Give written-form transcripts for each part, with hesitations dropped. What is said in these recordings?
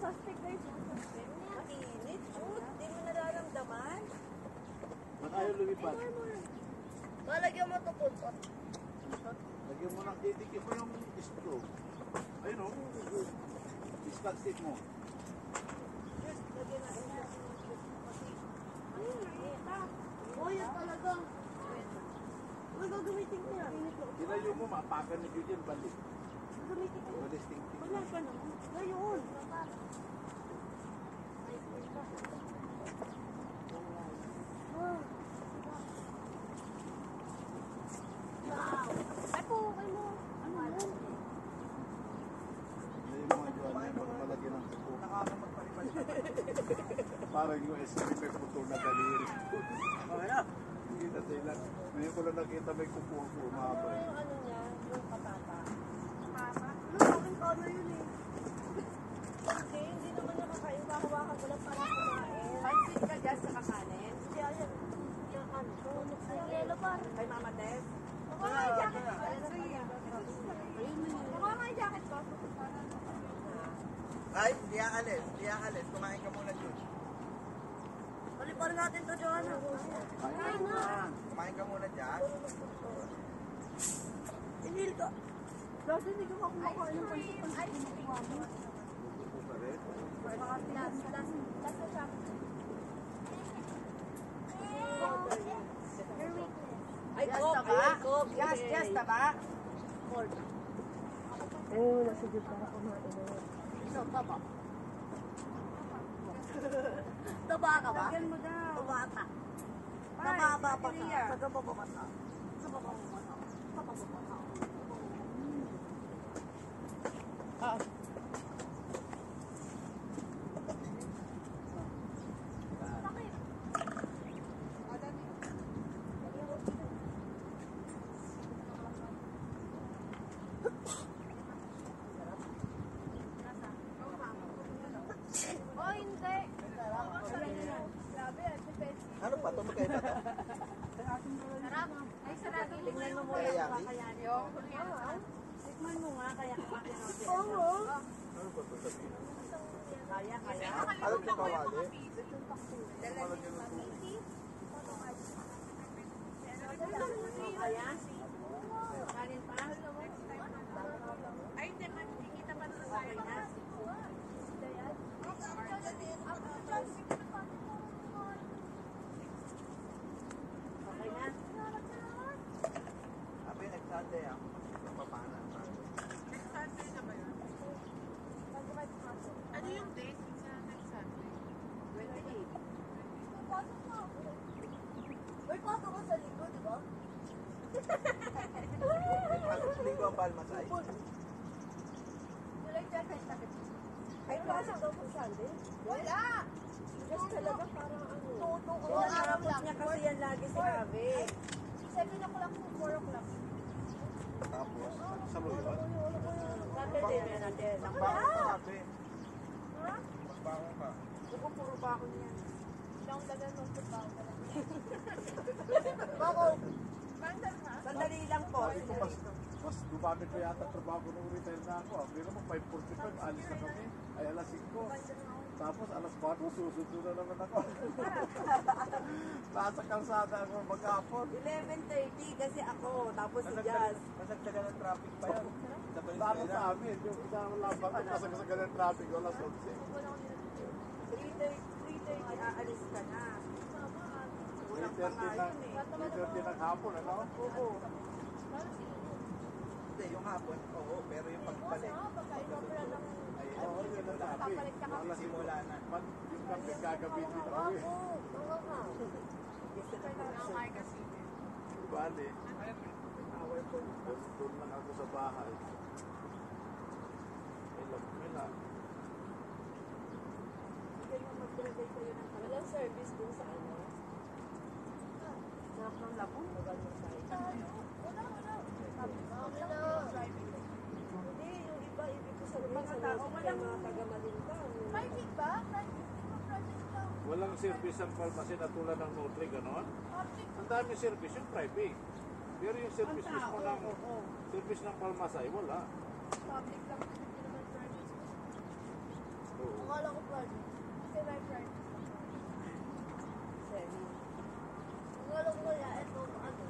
suspect guys. Mainit, shoot. Hindi mo nararamdaman. Ba't ayaw lumipad? Lalagyan mo ito pulpot. Lagyan mo ng didikit mo yung straw. Ayun o. Iskat stick mo. Uy, yan talaga. Uy, gagamitin ko yan. Tinayo mo, maapakan ni Julian, balik. Gagamitin ko yan. Balis ting-ting. Wala ka na. Ngayon. Ay po, okay mo. Ano yun? Tinayo mo nga, Joanne, para malagyan ng tupo. Parang yung SB may putol na daliri. Okay na. Hindi na sila. Ngayon ko lang nakita may kupuha po umaba. Yung ano niya, yung patata. Ano, aking color yun eh. Hindi naman niya kakain. Kahawakan ko lang para kumain. Pansit ka dyan sa kakanin. Hindi, ayan. Yung ano to. Ay, yellow pa. Kay Mama Tess. Baka nga yung jacket ko. Baka nga yung jacket ko. Ay, di aalis. Kumain ka muna, Jude. Paliparin natin to, Joanna. Ay na. Kumain ka muna dyan. Inhil ka. Dati hindi ko kumakain ng pansit. Tupo pa rin. Last siya. Ay, Yes, Coke. taba? Ayan, Coke. Yes, taba? Eh, wala si Jud para kumain. So, taba. Taba ka ba? Lagyan mo daw. Tumata. Ay, Nababa pa ka. Cecilia. Sa gababa pa ka. Sa baba pa ka. Sa baba pa ka. Oh, hindi. Ano pa? Ito magkaiba to? Sarap. Ay, sarap. Tingnan mo muna Kaya yung yummy? kakayanin. Tikman mo nga, kaya kumain natin. Oo. Ano ba ito sabihin? Kaya. Alam ko kawali. Kaya. Kanin pa. Ay, hindi man. Kikita pa sa Okay na. Okay na. Sabi, nag-Sunday ah. Napapana. Sunday na ba yun? Ano yung date? Next Sunday. 28. Uy, pasok ka sa linggo, di ba? Linggo ang Balmasay. July 10. Ay, pasok daw po Sunday. Wala! Kasi talaga parang ano. Tuto ko. Sinasarapot niya kasi yan lagi si Ave. 7 o'clock to 4 o'clock. Tapos, sa luyon. Saturday na natin. Magbangon ka, sabi. Ha? Magbangon ka. Ako puro pa ako niyan. Ilang dagan mo sa tao ka lang. Bako. Bandal ha? Sandali lang po. Sabi ko, mas dumami ko yata trabaho nung retire na ako. Pero mo, 5:45, alis na kami. Ay, alas 5. Tapos, alas 4, susundo na naman ako. Nasa kalsada ako maghapon. 11:30 kasi ako. Tapos si Jazz. Masagdagan ng traffic pa yan. Sa Tapos Valenzuela. sa amin, yung isang laban ko, kasagasag ng traffic, alas 11. 3:30 aalis ka na. Kulang pa 3:30 nga na, yun eh. 3:30 ng hapon, ano? Oo. Hindi, yung hapon, oo. Pero yung pagbalik. Ay, Oo, yun ang traffic. Alas simula na. Pag yung kami gagabi dito kami. Ay, kasi. Bali. Doon lang ako sa bahay. May lang. Walang service dun sa ano. Sa ng labong. Hindi, yung iba, ibig ko sabihin sa tao, mga taga-Malinta. Private ba? Walang service ang pharmacy na tulad ng Nutri, gano'n? Ang dami service yung private. Pero yung service mismo ng service ng pharmacy, wala. Public lang. Hindi naman private. Akala ko pa. Kasi my friend. Semi. Akala ko kaya ito, ano.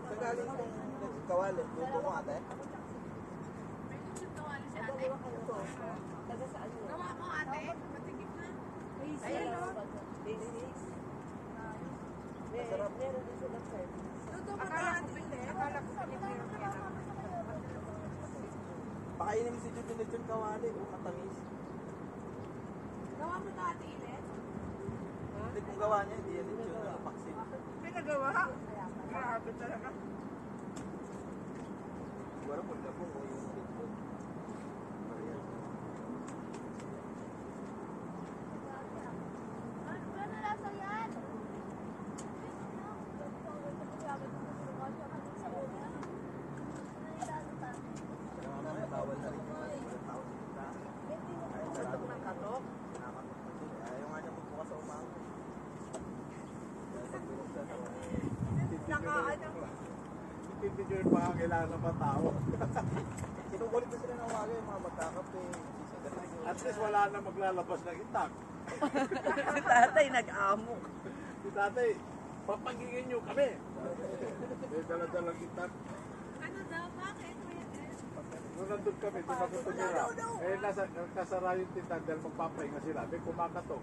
Sa galing kong nagkawali, luto mo ate? May susunod na wala si Ang ate. dalawa ka na to. Taga saan yun? Gawa mo ate. Matigip na. Ayun, no? Day 6. Meron din silang service. Akala ko hindi. Akala ko pinipiro mo yan. Pakainin mo si Judy Lechon kawali, matamis. Gawa mo na ate Ilet. Hindi kung gawa niya, hindi yan lechon na paksin. Pinagawa. Grabe talaga. Siguro kung labong o yung lechon. Ayan. Ano ba na lasa yan? Pero mamaya, bawal na rin yung mga tao sa kahit sa Katok ng katok. Sinakatok na din. Ayaw nga niya magbukas sa umaga. Dahil pag binuksan ako, Hindi nyo yung mga kailangan ng mga tao. kinukulit na sila ng umaga yung mga magkakape. Sisigarilyo. At least wala na maglalabas ng itak. Si tatay nag-amo. Si tatay, papagingin nyo kami. May dala-dalang itak. Ano daw? Bakit? Nung nandun kami, tumagutom nila. Eh, kasara yung tindahan dahil magpapahinga sila. May kumakatok.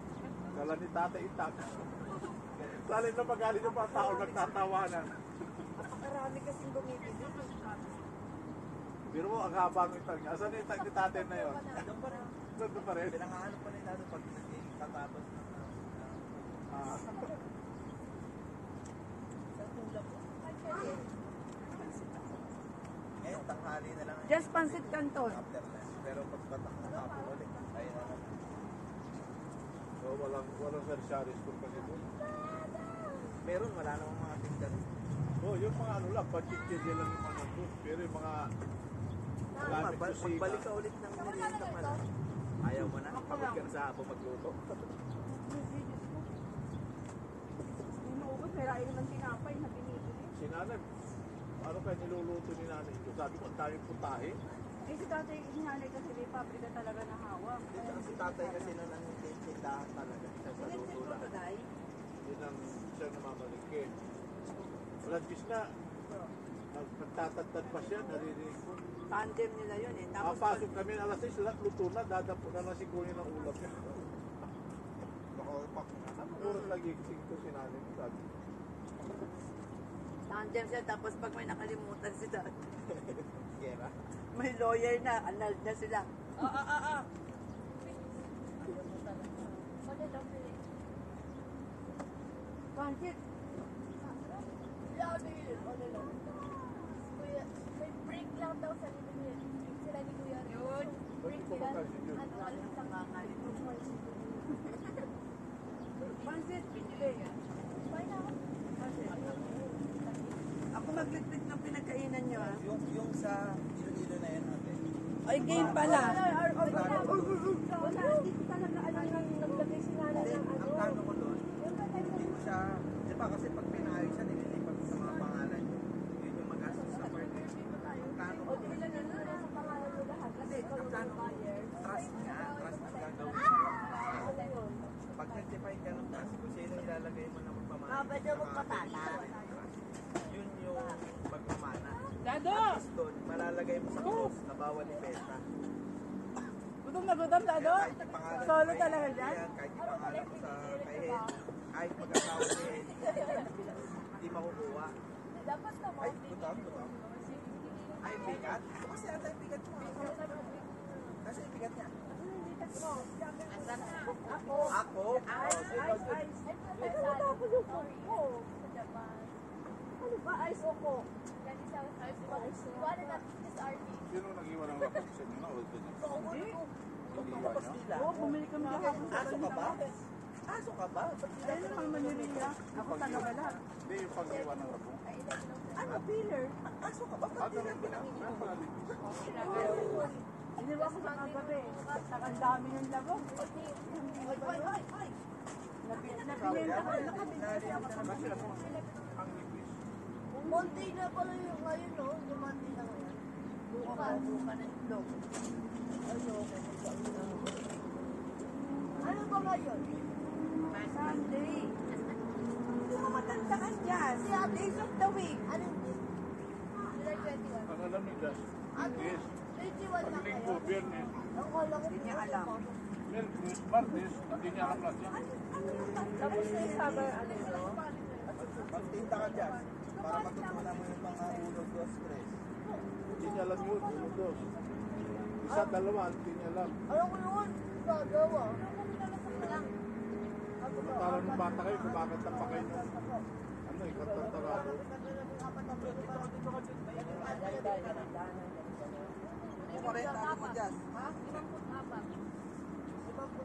Dala ni tatay itak. Salin na magaling yung mga tao nagtatawanan. Marami kasing bumibili. Pero mo, ang haba ng itak niya. Asan yung itak ni tatay na yun? Doon pa rin. Nandun pa rin. Pinangaano pa rin natin pag tatapos ng Ah, ngayon, tanghali na lang. Just Pancit Canton. After lunch. Pero pag patak na hapon ulit, ayun na lang. so, walang tertiary school kasi doon. Meron, wala namang mga tinda rin. Oh, yung mga ano lang, budget-kidya lang yung mga nandun. Pero yung mga gamit Magbalik kusina. ka ulit ng merienda pala. Ayaw mo na, pagod ka na sa hapon magluto. Hindi maubos, may rayo naman tinapay na binibili. Si nanay, ano kaya niluluto ni nanay? Yung sabi ko, ang daming putahe. Eh si tatay, hinanay kasi may paprika talaga na hawak. Dito si tatay kasi nun ang tindahan talaga. Siya sa luto lang. Yun ang siya namamalingke. Lantis na, nagtatagtad pa siya, naririnig ko. Tandem nila yun eh. Tapos Pasok kami alas 6, luto na, dadapo na lang siguro ng ulam niya. Nakapak na. Ano oras nagigising ko si nanay? Sabi, tandem siya, tapos pag may nakalimutan si tatay, Gera. may lawyer na, annulled na sila. Pancit, May break lang daw sa libro niya. Sila ni Kuya. Yun. Break ko sila. magkasin yun. Ano, alam sa kangalit. pancit, pinili. Fine ako. Pancit. Ako magligpit ng pinagkainan nyo ah. Yung sa Iloilo na yan ate. Ay, game pala. Wala, hindi ko talaga alam nang naglagay si nanay Hindi, ng ang ano. plano ko doon, hindi ko siya, di ba kasi pag pinayos siya, nililipat ko sa mga pangalan niyo. Yun yung magastos sa birthday. Ang plano ko doon, Ilagay mo na sa pangalan mo lahat. Kasi ikaw ang yung plano ko, buyer. trust nga, trust ang gagawin mo. Ano yun? Pag nag-define ka ng trust, kung sino ilalagay mo na magpamana. Pwede magpatala. Yun yung pagmamana. Dado! At least doon, malalagay mo sa close na bawal ibenta. Gutom na gutom, Dado? Kaya kahit ipangalan mo Solo kay talaga Henry dyan? yan, kahit ipangalan mo sa kay Henry, kahit mag-asawa ni Henry, hindi makukuha. Dapat ka mo. Ay, butam. Ay, bigat? Ito kasi ata yung bigat mo. Kasi yung bigat niya. Ako. Ako? Oh, sige. Ay, natapos yung phone ko. Sa Japan. Ano ba? Ice Oko. Yan isa. Ice Oko. Wala na. This RP. sino nag-iwan ng rapok sa inyo na o ito niya? Hindi. Iniwan niya? Pastila. Oo, bumili kami kahapon sa Aso ka ba? Aso ka ba? Ayun naman Manila. Ako taga-bala. Hindi yung pag-iwan ng rapok. Ano, peeler? Aso ka ba? Ah, ganun ba yan? Meron pala dito. Iniwa ko sa kagabi. Ang dami ng labog. Nabinenta ko. Nakabinenta ako. Kasi ano, ang ipis. Monday na pala yung ngayon, no? Yung Monday na ngayon. Bukas. Bukan ng itlog. Ano ba ngayon? Sunday. Hindi mo matanda ka dyan. Days of the week. Ano yun? July 21. Ang alam ni Josh, English, 21 na Linggo, kayo. Biyernes, Ang kala ko Hindi niya alam. Merkulis, Martes, hindi niya alam lahat yan. Tapos yung summer, ano yun? Magtinda ka dyan. Para matutunan mo yung mga 1, 2, 3. Hindi niya alam yun, uno, dos. Isa, dalawa, hindi niya alam. Alam ko yun. Gagawa. Lang. Samantalang nung bata kayo, kumakanta pa kayo ng ano, ikantang Tagalog. Kurenta ako mo dyan. Ha? 54.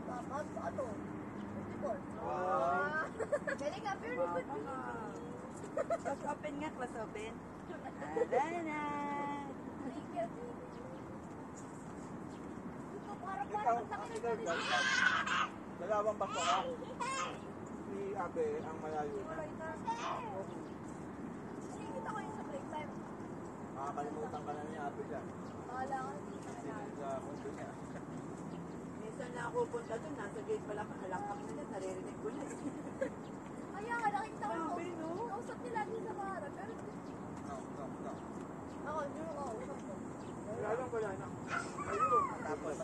54? Ano? 54? Ah. Galing ka, pero good. Class open nga, class open. Adana. Ikaw, ikaw dyan. Dalawang bako ka. Si Abe ang malayo na. Nakikita ko yung sa playtime. Makakalimutan ka na ni Abe dyan. Akala ko. Sinigil sa kundo niya. Minsan na ako punta doon, nasa gate pala ka, nalangkap na dyan, naririnig ko na. Kaya nga, nakikita ko Grabe, yung no? kausap nila din sa baharap. Pero No. ako, hindi ko kausap ko. Alam ko yan. Ayun. Matapos.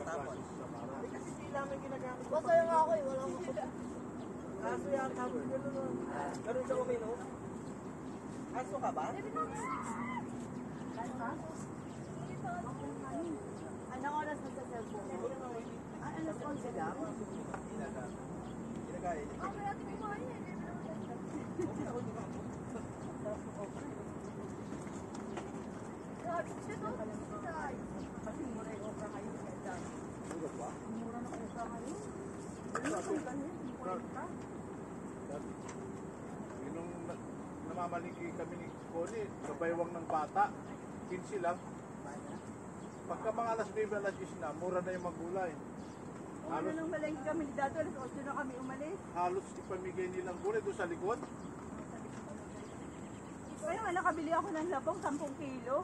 Hindi kasi sila may ginagamit. Masaya nga ako eh, walang makapag. Aso yan, tapos gano'n. Ganun siya uminom. Aso ka ba? Anong oras na sa cellphone mo? Alas 11 lang? Ginagaya niya. Ako natin may mga yun. Grabe siya to. Kasi mura yung okra kayo sa dyan. Ano ba? Mura na okra kayo? Nung namamalingki kami ni Connie, kabaywang ng bata, 15 lang. Pagka mga alas 9, alas 10 na, mura na yung magulay. Ano nang malengke kami ni Dato, alas 8 na kami umalis. Halos ipamigay nilang gulay doon sa likod. Kaya nga nakabili ako ng labong 10 kilo.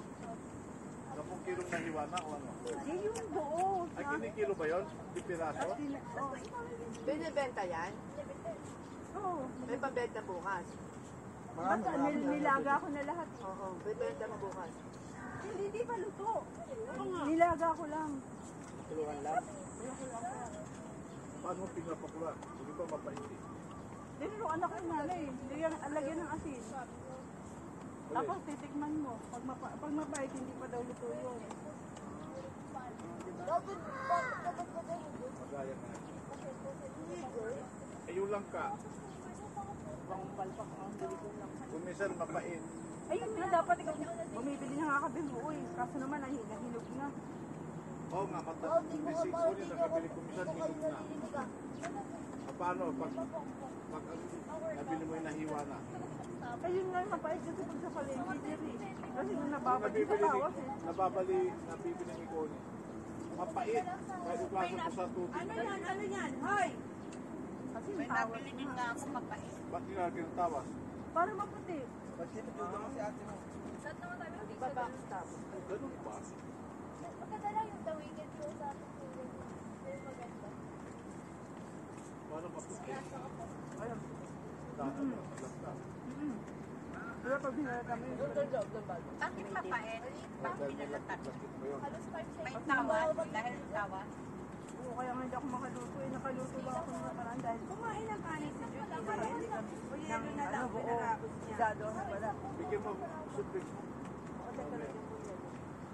10 kilong nahiwa na o ano. Di yung buo. Ay, kinikilo ba yun? Di piraso? Binibenta yan? Oo. May pabenta bukas. Marami, Basta marami. nilaga ko na lahat. Oo, bibenta mo bukas. Hindi, di pa luto. Nilaga ko lang. Tulungan lang. Paano mo pinapakulan? Hindi ba mapainti? Dinuruan ako yung nanay. Lagyan ng asin. Tapos titikman mo. Pag mapait, hindi pa daw luto yun. Dapat dapat ko kayo. Magaya na. Ayun lang ka. Palpak ang bili ko lang. Kung minsan mapait. Ayun nga, dapat ikaw bumibili na nga kami buoy. Kaso naman, nahinog na. Oo nga, bisig ko rin. Nakabili ko minsan, hinog na. Paano? Pag nabili mo yung nahiwa na. Ayun nga, mapait kasi pag sa palengke din eh. Kasi nung nababalik sa tawas eh. Nabibili ni Connie. Mapait. Kahit ipasok ko sa tubig. Ano yan? Hoy! Kasi may tawas na. Ba't nilalagyan ng tawas? Para maputi. Ba't sinutudo mo si ate mo? Saan naman tayo mag-pizza? Babackstab. Ganun ba? Maganda lang yung The Wicked show sa ating tulad. Very maganda. Paano maputi? Ayun. Dahil mo. Laptop. Pero pag binala kami, Bakit mapait? Bakit pinalatat? mo yun. Halos 5 seconds. May tawas dahil tawas. oo, kaya nga hindi ako makaluto eh. Nakaluto lang ako ng nakaraan dahil kumain ng kanin si Judy. O yelo na lang, pinarapos niya. Dado na pala. Bigyan mo suplex mo.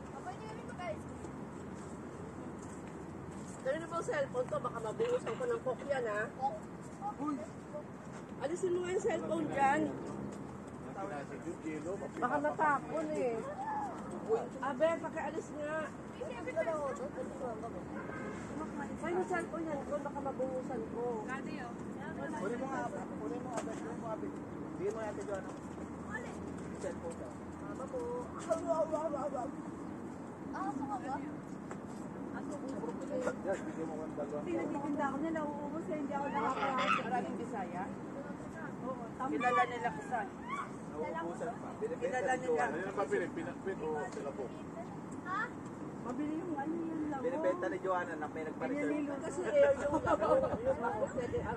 Kapag hindi kami mag-ice. Ganun po cellphone to, baka mabuhusan ko ng coke yan ha. Alisin mo nga yung cellphone dyan. Yung kilo, Baka matapon eh. Abe, pakialis nga. Ay, yung cellphone yan ko, baka mabuhusan ko. Kunin mo nga, Abe. Kunin mo, Abe. Bigyan mo natin doon. Cellphone daw. Mama po. Aso ka ba? Yes, bigyan mo ng dalawa. Pinatitinda ako na nauubos eh, hindi ako nakakain. Maraming Bisaya. Oo, kilala nila Kusan. Nauubusan pa. Binibenta Kilala ni nila. Joanna. Ano yung pabili? Pinakpit o sila po? Ha? Mabili yung ano yan lang. Binibenta ni Joanna na may nagpa-reserve. Pinililo kasi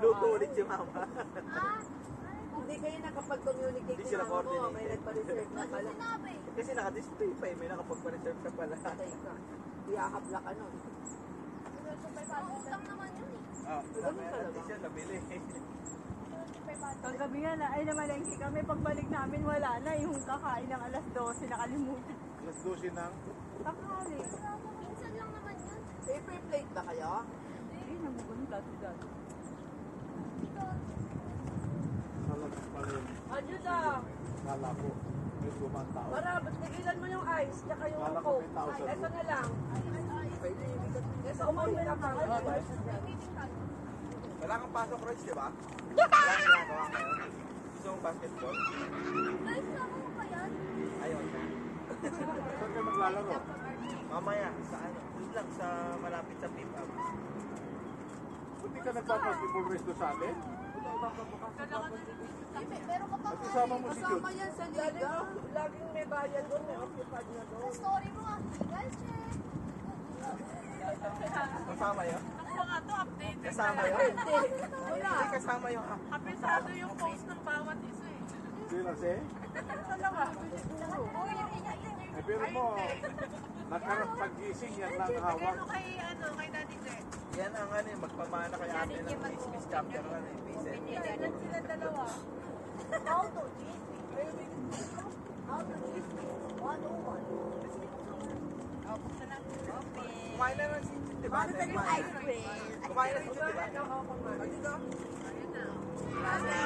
Luto ulit si mama. Ha? Hindi kayo nakapag-communicate Hindi ni sila mama mo, coordinated. may nagpa-reserve na Ano pala. sinabi? Kasi naka-display pa eh, may nakapag-reserve ka pala. Patay ka. Iyahapla ka nun. Utang naman yun eh. Oh, sabi natin siya nabili. Kagabi nga na, ay namalengke kami, pagbalik namin wala na, yung kakain ng alas 12, nakalimutan. Alas 12 ng Takali. Minsan lang naman yun. Paper plate ba kayo? Hindi, namugunin dati. salat pa rin. Ano na? Kala ko, may gumantao. Para, ba't tigilan mo yung ice, tsaka yung Kala ko coke. may tao sa Ito loob. na lang. Ito, umuwi ka pa. Wala kang pasok, Royce, di ba? Wala kang ginagawa ngayon. Gusto mong basketball? Guys, sama mo ba yan? Ayaw na. Saan kayo maglalaro? Mamaya, sa ano? Doon lang, sa malapit sa pick-up. Buti ka nagpa-basketball race doon sa atin? Pero kapag At isama mo si Jude. yan sa liga. Laging may bayad doon, may occupied na sa doon. story mo nga, guys, check. Kasama yun? Ako nga to, update. Kasama yun? Wala. Hindi kasama yung Kapisado yung post ng bawat isa eh. Sino si? Dalawa. Eh, pero mo, nakarap pag-gising, yan lang hawak. Ano kay Daddy Zed? Yan ang ano, magpamana kay ate ng Christmas chapter ano, Vincent. Ilan sila dalawa? How to cheat me? How to cheat me? 101. Oh, buksan na. Okay. Kumain na lang si Jude, di ba? Kumain na si Jude, di ba? Dito. Ayun na.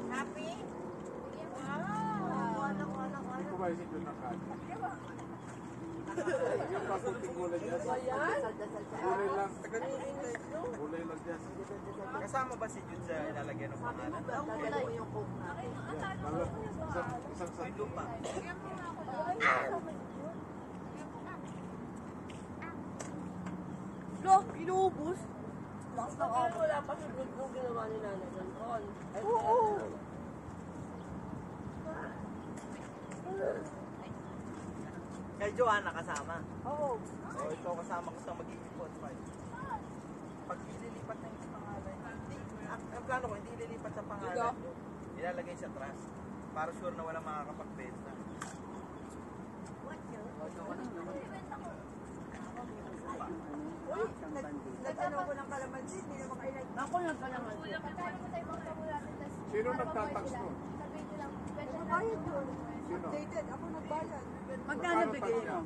Happy? Hindi ko ba si Jude ng kanya? Yung pakunting gulay dyan. Gulay lang. Gulay lang dyan. Kasama ba si Jude sa ilalagyan ng pangalan? Kaya mo yung coke natin. Isang May lupa. Look, inuubos. Wala pa sa blog ginawa ni Nanay doon. Oo. Kay Joanna kasama. Oo. O ikaw kasama ko sa mag-iipon. Pag ililipat na yung pangalan, ang plano ko, hindi ililipat sa pangalan. Ilalagay sa trust. Para sure na walang makakapagbenta. Uy, nagtanong ko ng kalamansi, hindi naman kayo Ako ng kalamansi. Sino nagtatax nun? Bayad yun. Sino? Updated, ako nagbayad. Magkano bigay mo?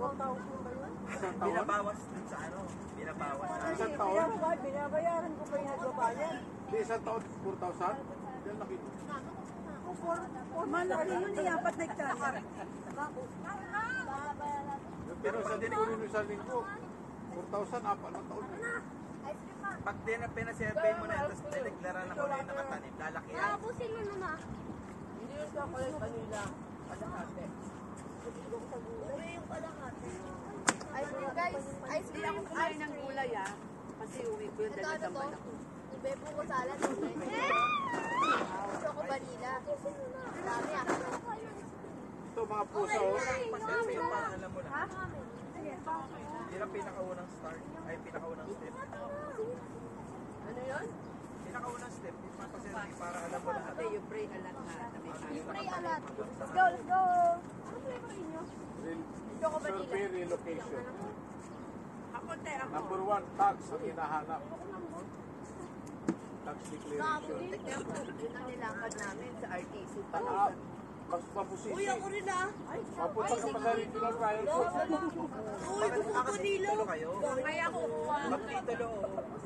4,000 ba yun? Isang taon? Binabawas dun sa ano, binabawas sa Isang taon? Binabayaran ko pa yung nagbabayad. Di isang taon, 4,000? Yan laki. Malaki yun, dapat nagtala. Yung pinusa din ko rin yung isang linggo. 4,000, apat na taon. pag pinasurvey mo na yan, tapos dineklara na kung ano yung nakatanim, lalaki yan. Abusin mo naman. Hindi yung chocolate vanilla. Kalahati. Uwi yung kalahati. Ice cream, guys. Ice Hindi cream. ako kumain ng gulay Kasi uwi ko yung Ito, ano dalagang to? ako. Bebo ko salad. Gusto ko vanilla. Dami ah. Ito mga pusa, oh. Pasurvey yung pangalan mo lang. Ha? Yun ang pinakaunang start, ay pinakaunang step. Ano yun? Pinakaunang step, yung pasurvey para alam mo lahat. Kasi you pray a lot na Pray a lot. Let's go, let's go. Ano flavor inyo? Survey relocation. Ako, te, ako. Number 1, tax ang hinahanap. Tax declaration. Yun ang nilakad namin sa RTC pa. Ah, mas mapusisi. Uy, ako rin Mapunta ka pa sa regional trial court. Uy, Kasi titulo kayo. Kaya ako kuha. Pag titulo,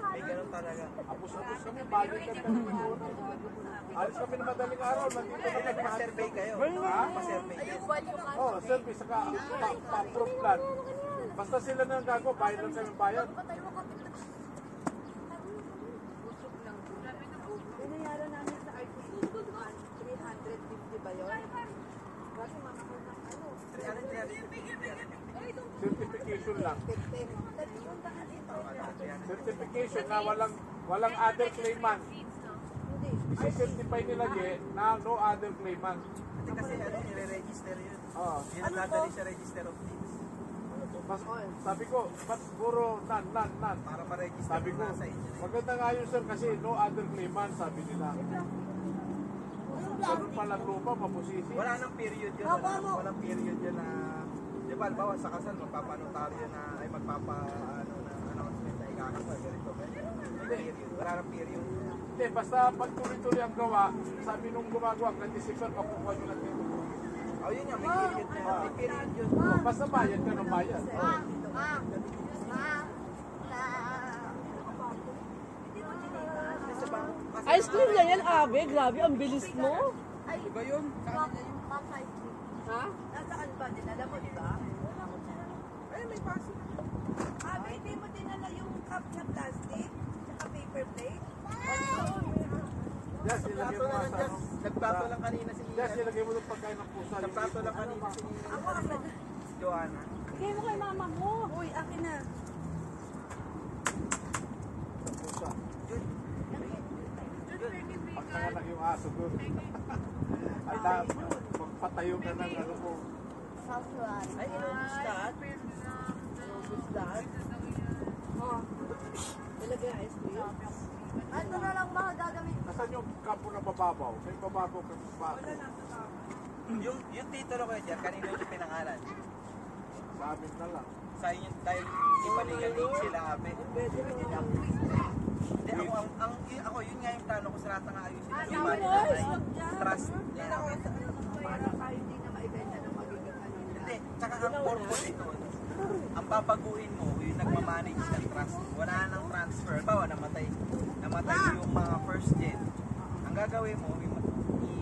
may ganun talaga. Apos-apos kami, balik kami ng siguro. Alis kami ng madaling araw, nandito kami Kaya nag pa-survey kayo. Ha? Pa-survey kayo. Oh, service, saka pa-approve plan. Basta sila na ang gago, bayad lang kami bayad. Binayaran namin sa RTC. 350 ba yun? Kasi makakul ng ano. 350. Certification lang. 15. Certification na walang other claimant. Hindi, isi-certify nila na no other claimant. Hindi kasi ano, i-register yun. Oo. Yun ang dadali sa register of deeds. Mas, sabi ko, ba't puro nan. Para ma-register Sabi ko, na sa inyo. maganda nga yun sir kasi no other claimant, sabi nila. Ganun palang lupa, mapusisi. Wala nang period yun. Walang period yun na, di ba, halimbawa sa kasal, magpapanotaryo na, ay announcement na ikakasal, ganito. May period, wala nang period. Hindi, basta pag tuloy-tuloy ang gawa, sabi nung gumagawa, hanggang December, makukuha nyo na dito. Oh, yun nga, may period na yun. May period yun. Basta bayad ka ng bayad. Kasi bang, kasi Ice cream na yan, Abe. Grabe, ang bilis mo. Iba yun. Ha? Nasaan ba? Dinala mo, di ba? Ay, may paso. Abi, hindi mo dinala yung cup na plastic? Tsaka paper plate? Yes, ilagay mo nga sa ano. Nagplato lang kanina si Yes, ilagay mo yung pagkain ng pusa. Nagplato lang kanina si Joanna. Bigay mo kay mama mo. Uy, akin na. Ng pusa. Yun. Pag nanganak yung aso doon. Ala, magpatayo ka ng ano mo. Ay, inubos lahat. Inubos lahat. Oh. Ilagay ang ice cream. Ano na lang ba gagawin? Nasaan yung kampo na bababaw? May bababaw ka sa baso. Yung titulo ko dyan, kanino yung pinangalan? Sa amin na lang. Sa inyo, dahil ipaligalig sila, Abe. Hindi, ako, yun nga yung plano ko sa lahat ng ayusin. Yung money na trust. Para tayo hindi na maibenta ng magiging ano nila. Hindi, tsaka ang purpose ito, ang babaguhin mo, yung nagmamanage ng trust. Wala nang transfer. Bawa, namatay yung mga first gen. Ang gagawin mo,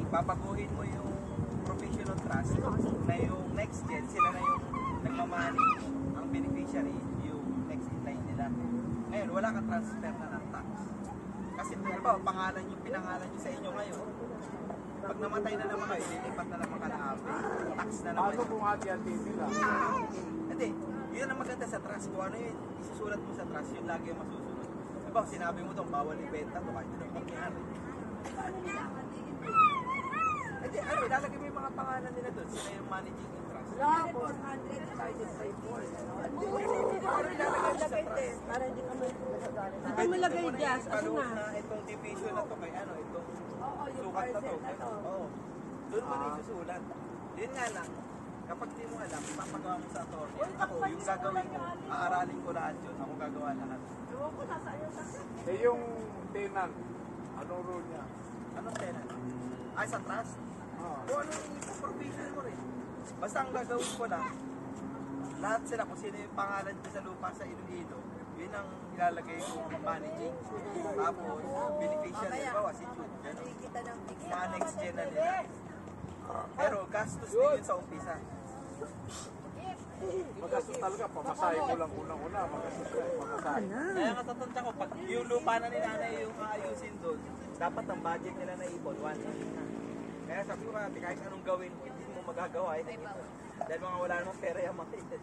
ibabaguhin mo yung provisional trust na yung next gen, sila na yung nagmamanage. Ang beneficiary, yung next in line nila. Ngayon, wala kang transfer na ng tax. Kasi, halimbawa, pangalan yung pinangalan nyo sa inyo ngayon. Pag namatay na naman kayo, lilipat na naman ka na ape. Tax na naman. Paano kung hati-hati nila? Hindi, yun ang maganda sa trust. Kung ano yun, isusulat mo sa trust, yun lagi yung masusunod. Diba, sinabi mo itong bawal ibenta to kahit ano mangyari. Hindi, ano, ilalagay mo yung mga pangalan nila doon. Sila yung managing yung trust. Wala, 400 divided by 4. Pero ilalagay mo sa trust. Para hindi ka may Kahit mo lagay ito mo gas, yung ano paloob na? itong division na to kay ano, itong Oo, yung sukat na to. parcel na to. Oo. Doon mo na isusulat. Yun nga lang, kapag di mo alam, ipapagawa mo sa attorney. Ako, yung gagawin ko, aaralin ko lahat yun. Ako gagawa lahat. Eh yung tenant, anong role niya? Anong tenant? Ay, sa trust? Ah. O ano yung provision mo rin. Basta ang gagawin ko lang, lahat sila kung sino yung pangalan ko sa lupa sa Iloilo, yun ang ilalagay kong managing. Tapos, beneficiary, bawa si Jude. Ganun. Kita ng Mga next gen na nila. Pero gastos din yun sa umpisa. Magastos talaga, pamasahe ko lang unang-una, magastos ka, pamasahe. Kaya nga tatanda ko, pag yung lupa na ni nanay yung aayusin doon, dapat ang budget nila na ipon, 1 million na. Kaya sabi ko nga, kahit anong gawin, hindi mo magagawa, dahil mga wala namang pera yung mga ito.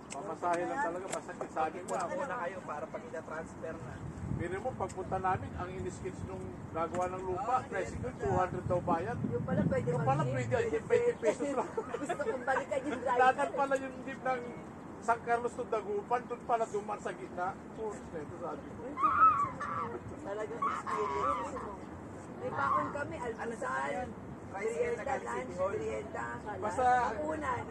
Pamasahe lang talaga, masakit. Sabi ko, Ako na kayo para pag ita-transfer na. Pero mo, pagpunta namin, ang in-sketch nung gagawa ng lupa, tricycle, 200 daw bayad. Yung pala pwede Yung pala pwede, 20 pesos lang. Gusto kong balikan yung driver. Dapat pala yung deep ng San Carlos to Dagupan, doon pala duman sa gitna. Puro ito sabi ko. Talagang experience mo. May bakon kami, almusal, Tricycle na merienda, galing City lunch, Hall. merienda, Basta, hapunan.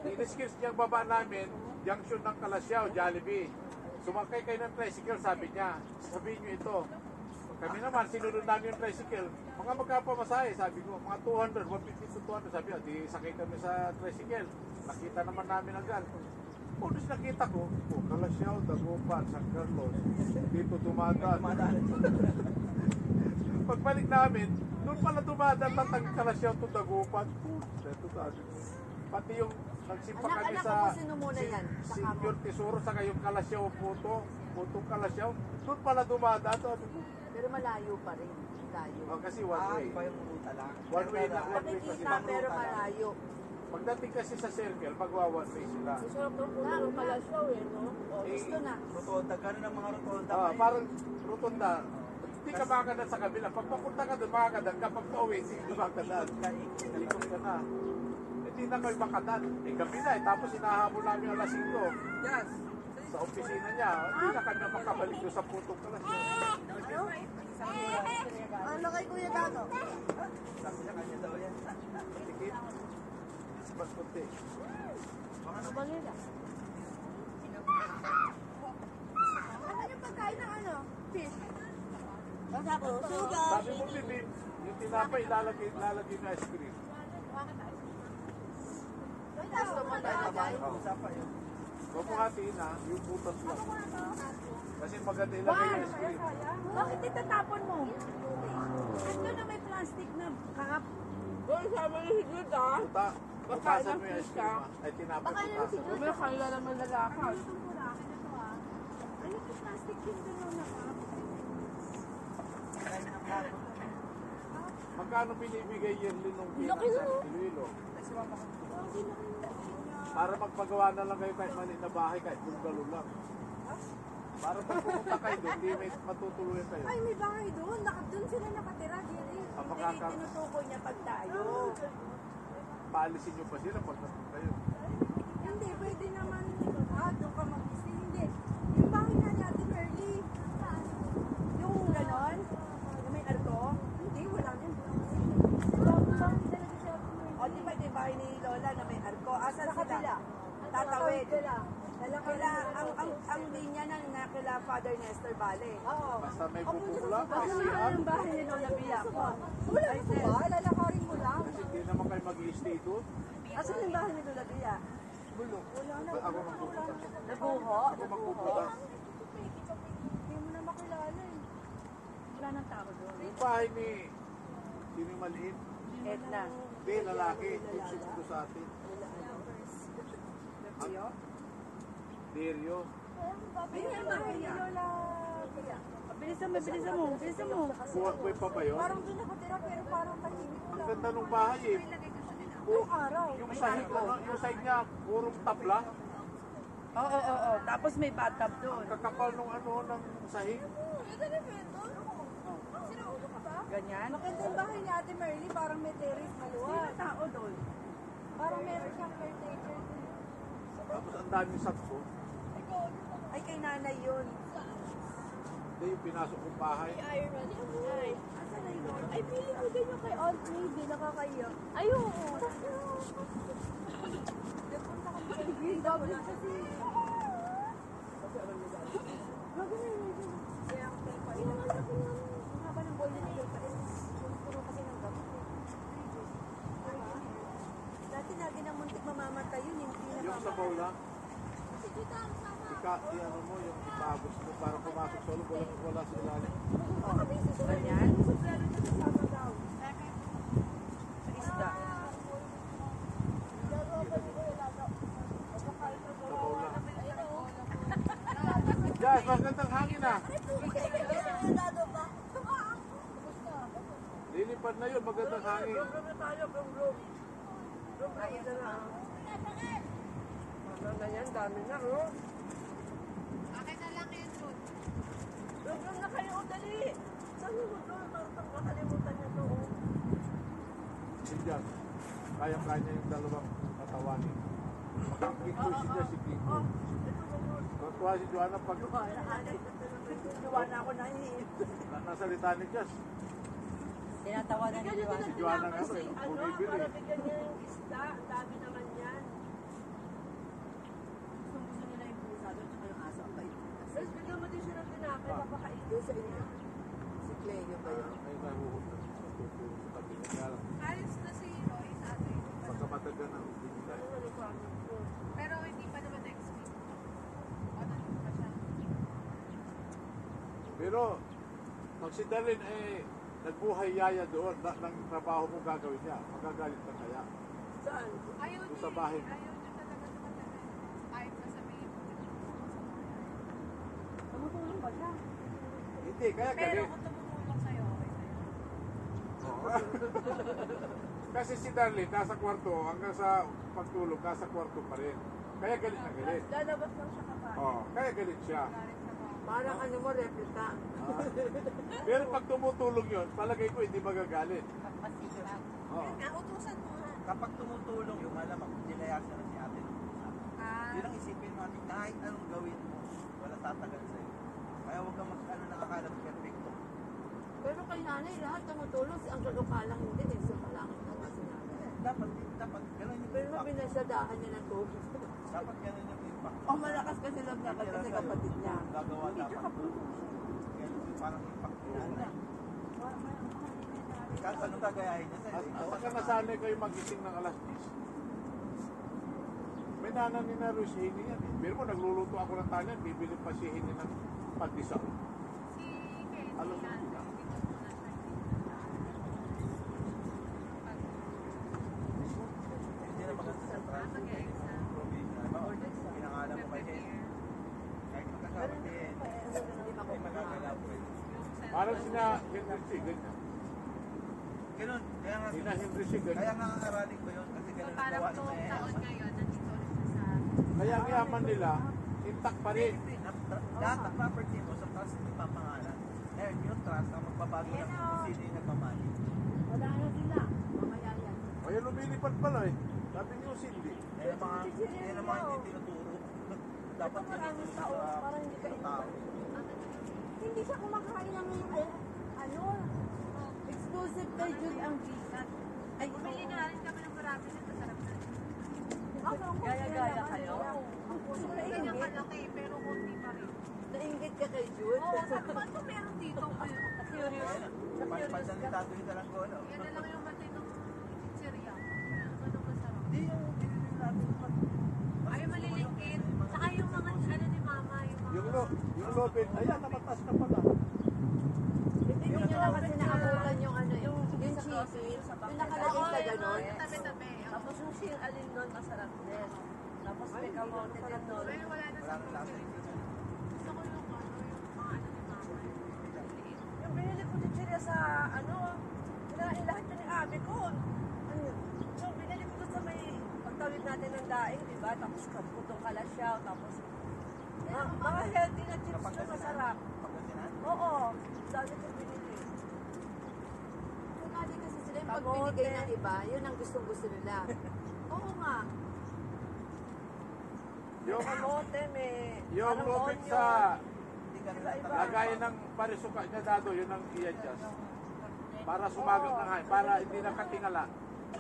in-sketch niyang baba namin, junction ng Kalasyaw, Jollibee. Sumakay kayo ng tricycle, sabi niya. Sabihin niyo ito. Kami naman, sinunod namin yung tricycle. Mga magkapamasahe, sabi ko, mga 200, 150 to 200. Sabi ko, di sakay kami sa tricycle. Nakita naman namin agad. Punos nakita ko, Kalasyaw, Dagupan, San Carlos. Dito dumadaan. Pagbalik namin, doon pala dumadaan lang ang Kalasyaw to Dagupan. Ito sabi ko. Pati yung nagsimpa kami Anak sa ko sino muna yan? Sa kamo. Senior Tesoro, saka yung Kalasyaw Putong Kalasyaw. Doon pala dumadaan. Sabi ko, Pero malayo pa rin. Layo. oh, kasi one way. Iba yung ruta lang. One way na, one way kasi. Nakikita pero malayo. Pagdating kasi sa circle, magwa one way sila. Sarap ng puno ng kalasyaw eh, no? O, gusto na. Rotonda, gano'n ang mga rotonda. Ah, ngayon. parang rotonda. Hindi ka makakadat sa kabila. Pag papunta ka doon, makakadat ka. Pag pauwi, hindi ka makakadat. Ikot ka na. Hindi na kayo makadat. Eh, gabi na eh. Tapos hinahabol namin alas 5. Yes. Sa opisina niya. Hindi na kami makabalik doon sa putong kalas. Ano kay Kuya Dato? Sabi niya kanya daw yan. Tikit. Mas puti. Balila. Ano yung pagkain ng ano? Fish. Basta po, sugar. Sabi mo, Bibi, yung tinapay, lalagay na ice cream. Gusto mo na Oo. Usapan yun. Huwag mo hatiin ha, yung butas lang. Kasi maganda ilagay yung ice cream. Bakit itatapon mo? Ito na may plastic na cup. Doon, sabi ni Higit ah. Puta, butasan mo yung ice cream ha. Ay, tinapay, butasan mo. May kaya naman nalakas. Ano yung plastic yung gano'n na cup? Magkano binibigay yearly nung pinasa? Iloilo. Para magpagawa na lang kayo kahit maliit na bahay, kahit bungalow lang. Para pag pumunta kayo doon, di may matutuluyan kayo. Ay, may bahay doon. Doon sila nakatira. Hindi, Ang makaka- tinutukoy niya pag tayo. Paalisin nyo pa sila pag nandun kayo. Hindi, pwede naman. Doon ka mag-stay. Hindi. Yung bahay na ni Ate Merly. Yung ganon. Yung may arko. Hindi, wala yan. O, di ba ito yung bahay ni Lola na may arko? Asan sila? Tatawid. Ang linya na kila Father Nestor Vale. Oo. Basta may bubong lang, may CR. Ang bahay ni Lola Bia po. Wala na po ba? Lalakarin mo lang. Kasi hindi naman kayo mag-i-stay doon. Asan yung bahay ni Lola Bia? Bulok. Ako magpupunta. Nabuho? Ako magpupunta. Hindi mo na makilala eh. Wala nang tao doon. Yung bahay ni... Sino yung maliit? Edna. Hindi, lalaki. Tugsog ko sa atin. Derio. Ayun ang bahay ni Lola Bia. Bilisan mo, bilisan mo, bilisan mo. Buhay pa ba yun? Parang doon nakatira pero parang tahimik Ang lang. ganda nung bahay eh. Araw. Yung sahig, yung sahig niya, purong tapla. Oo. Tapos may bathtub doon. Kakapal nung ano, ng sahig. Ganyan. Maganda yung bahay ni Ate Merly, parang may terrace maluwag. Sino tao doon? Parang meron siyang caretaker. Tapos ang daming sakso. Ay, kay nanay yun. Hindi yung pinasok kong bahay. Iron. Ay. Ay, feeling ko din yung kay Aunt Lady, nakakaya. Ay, oo. Nagpunta kami sa Green Goblin kasi. Bago na yun. Kaya ang pa rin. Ang haba ng boy na yun. Puro kasi ng gamot eh. Dati lagi nang muntik mamamatay yun, hindi na Yung sa bola, ano mo, yung ipagos mo para pumasok sa loob, wala sa ilalim. Ganyan? Sa isda. Sa bola. Guys, magandang hangin ah. Lilipad na yun, magandang hangin. Ano yan, dami na, oh. Doon na kayo, dali! Saan mo doon? Parang makalimutan niya to. Si Jan, kaya-kaya yung dalawang katawanin. Kiko si Jan, si Kiko. Natuwa si Joanna pag Luwana ako na nasalita ni Jas. Tinatawanan ni Joanna. Si Joanna nga rin, bumibili. Para bigyan niya yung isda, ang dami naman yan. Gusto nila yung pusa doon, tsaka yung aso ang bait. Tapos bigyan mo din siya ng tinapay, papakain. Doon sa inyo. Si Cleo ba yun? May nahuhod na tutulong sa tabi niya. Kaya lang, Alis na si Roy sa atin. pagka matagal na, hindi tayo. Pero hindi pa naman next week. O, nandun pa siya. Pero, pag si Darlene nagbuhay yaya doon, ng trabaho mo gagawin niya, magagalit ka kaya. Saan? Ayaw Doon sa bahay mo. Ayaw niya talaga na matala. Ayaw na sabihin mo. Tumutulong ba siya? Hindi, kaya Pero galit. kung tumutulong sa'yo, okay sa'yo. Kasi si Darlene, nasa kwarto, hanggang sa pagtulog, nasa kwarto pa rin. Kaya galit na galit. Lalabas lang siya kapag. Kaya galit siya. Galit sa mga. Parang ano mo, replica. Pero pag tumutulong yun, palagay ko hindi magagalit. Oo. Yun nga, utusan mo nga. Kapag tumutulong yung malamang, nilayasan na si ate ng utusan. Yun ang isipin mo natin, kahit anong gawin mo, wala tatagal sa'yo. Kaya huwag kang nakakala ng perfecto. Pero kay nanay, lahat tumutulong. Si Uncle Okalang hindi. So, malangit na nga si nanay. Dapat ganun yung Pero impact. pinasadahan niya ng tubig. Dapat ganun yung impact. Oh, malakas kasi love niya kasi kapatid niya. Gagawa dapat. Ganun yung parang impact niya. Kahit anong gagayahin niya sa'yo. At pagka nasanay kayo magising ng alas 10, may nanan ni na si Hini yan eh. Pero mo, nagluluto ako ng tanyan, bibili pa si Hini ng pandesal. Alam mo nila. Hindi na maganda sa traffic. Probinsya. Pinangalan mo kay Ken. Kahit magkasama din. Hindi magagalaw po eh. Parang sina Henry C. Ganyan. Ganun. Kaya nga, Sina Henry C. kaya Ganyan. nga aralin ko yun kasi ganun ang Parang gawa ng buong mayayaman. taon ngayon, nandito ulit siya Kaya ang yaman nila, intact pa rin. Hindi. Lahat ng property mo sa trust hindi papangalan. Ngayon, yung trust ang magbabago lang kung sino yung nagmamali. Wala na sila. Mamaya yan. Kaya lumilipad pala eh. Sabi niyo Cindy. Yan ang mga hindi tinuturo. Dapat yan Maraming tao, parang hindi ka tao. Hindi siya kumakain ng ano, exclusive kay Jude ang vegan. Ay, Bumili na rin kami ng marami na masarap na. Gaya-gaya kayo? Hindi niya malaki, pero konti pa rin. Nainggit ka kay Jude? Oo, sabi ko, ano meron dito? Curious. Pansan ni Tato yung talang golo. Yan na lang yung matinong chichirya. Ano masarap? Hindi yung binili natin. Ay, maliliit. Saka yung mga ano ni mama, yung mga... Yung lobet, ayan, nakatas na pala. Hindi nyo na kasi naabutan yung ano, yung chicken. Yung nakalagay sa ganon. Yung tabi-tabi. Tapos yung sing alin nun, masarap din. Tapos may kamote din nun. Pero wala na sa grocery. Gusto ko yung ano, yung mga ano ni mama. Yung maliliit. Yung binili ko chichirya sa ano, kinain lahat yun ni Abi ko. Ano yun? Yung binili ko doon sa may pagtawid natin ng daing, di ba? Tapos kaputong kalasyaw, tapos mga healthy na chips na masarap. Pagkasinan? Oo, dami ko binili. Kunwari kasi sila yung pag Kamote. binigay ng iba, yun ang gustong-gusto nila. Oo nga. Yung, Kamote, may yung parang lobet onion. sa Hindi ka nila Iba-iba. lagayan ng parisuka niya dado, yun ang i-adjust. Para sumagat ng hangin, para hindi nakatingala.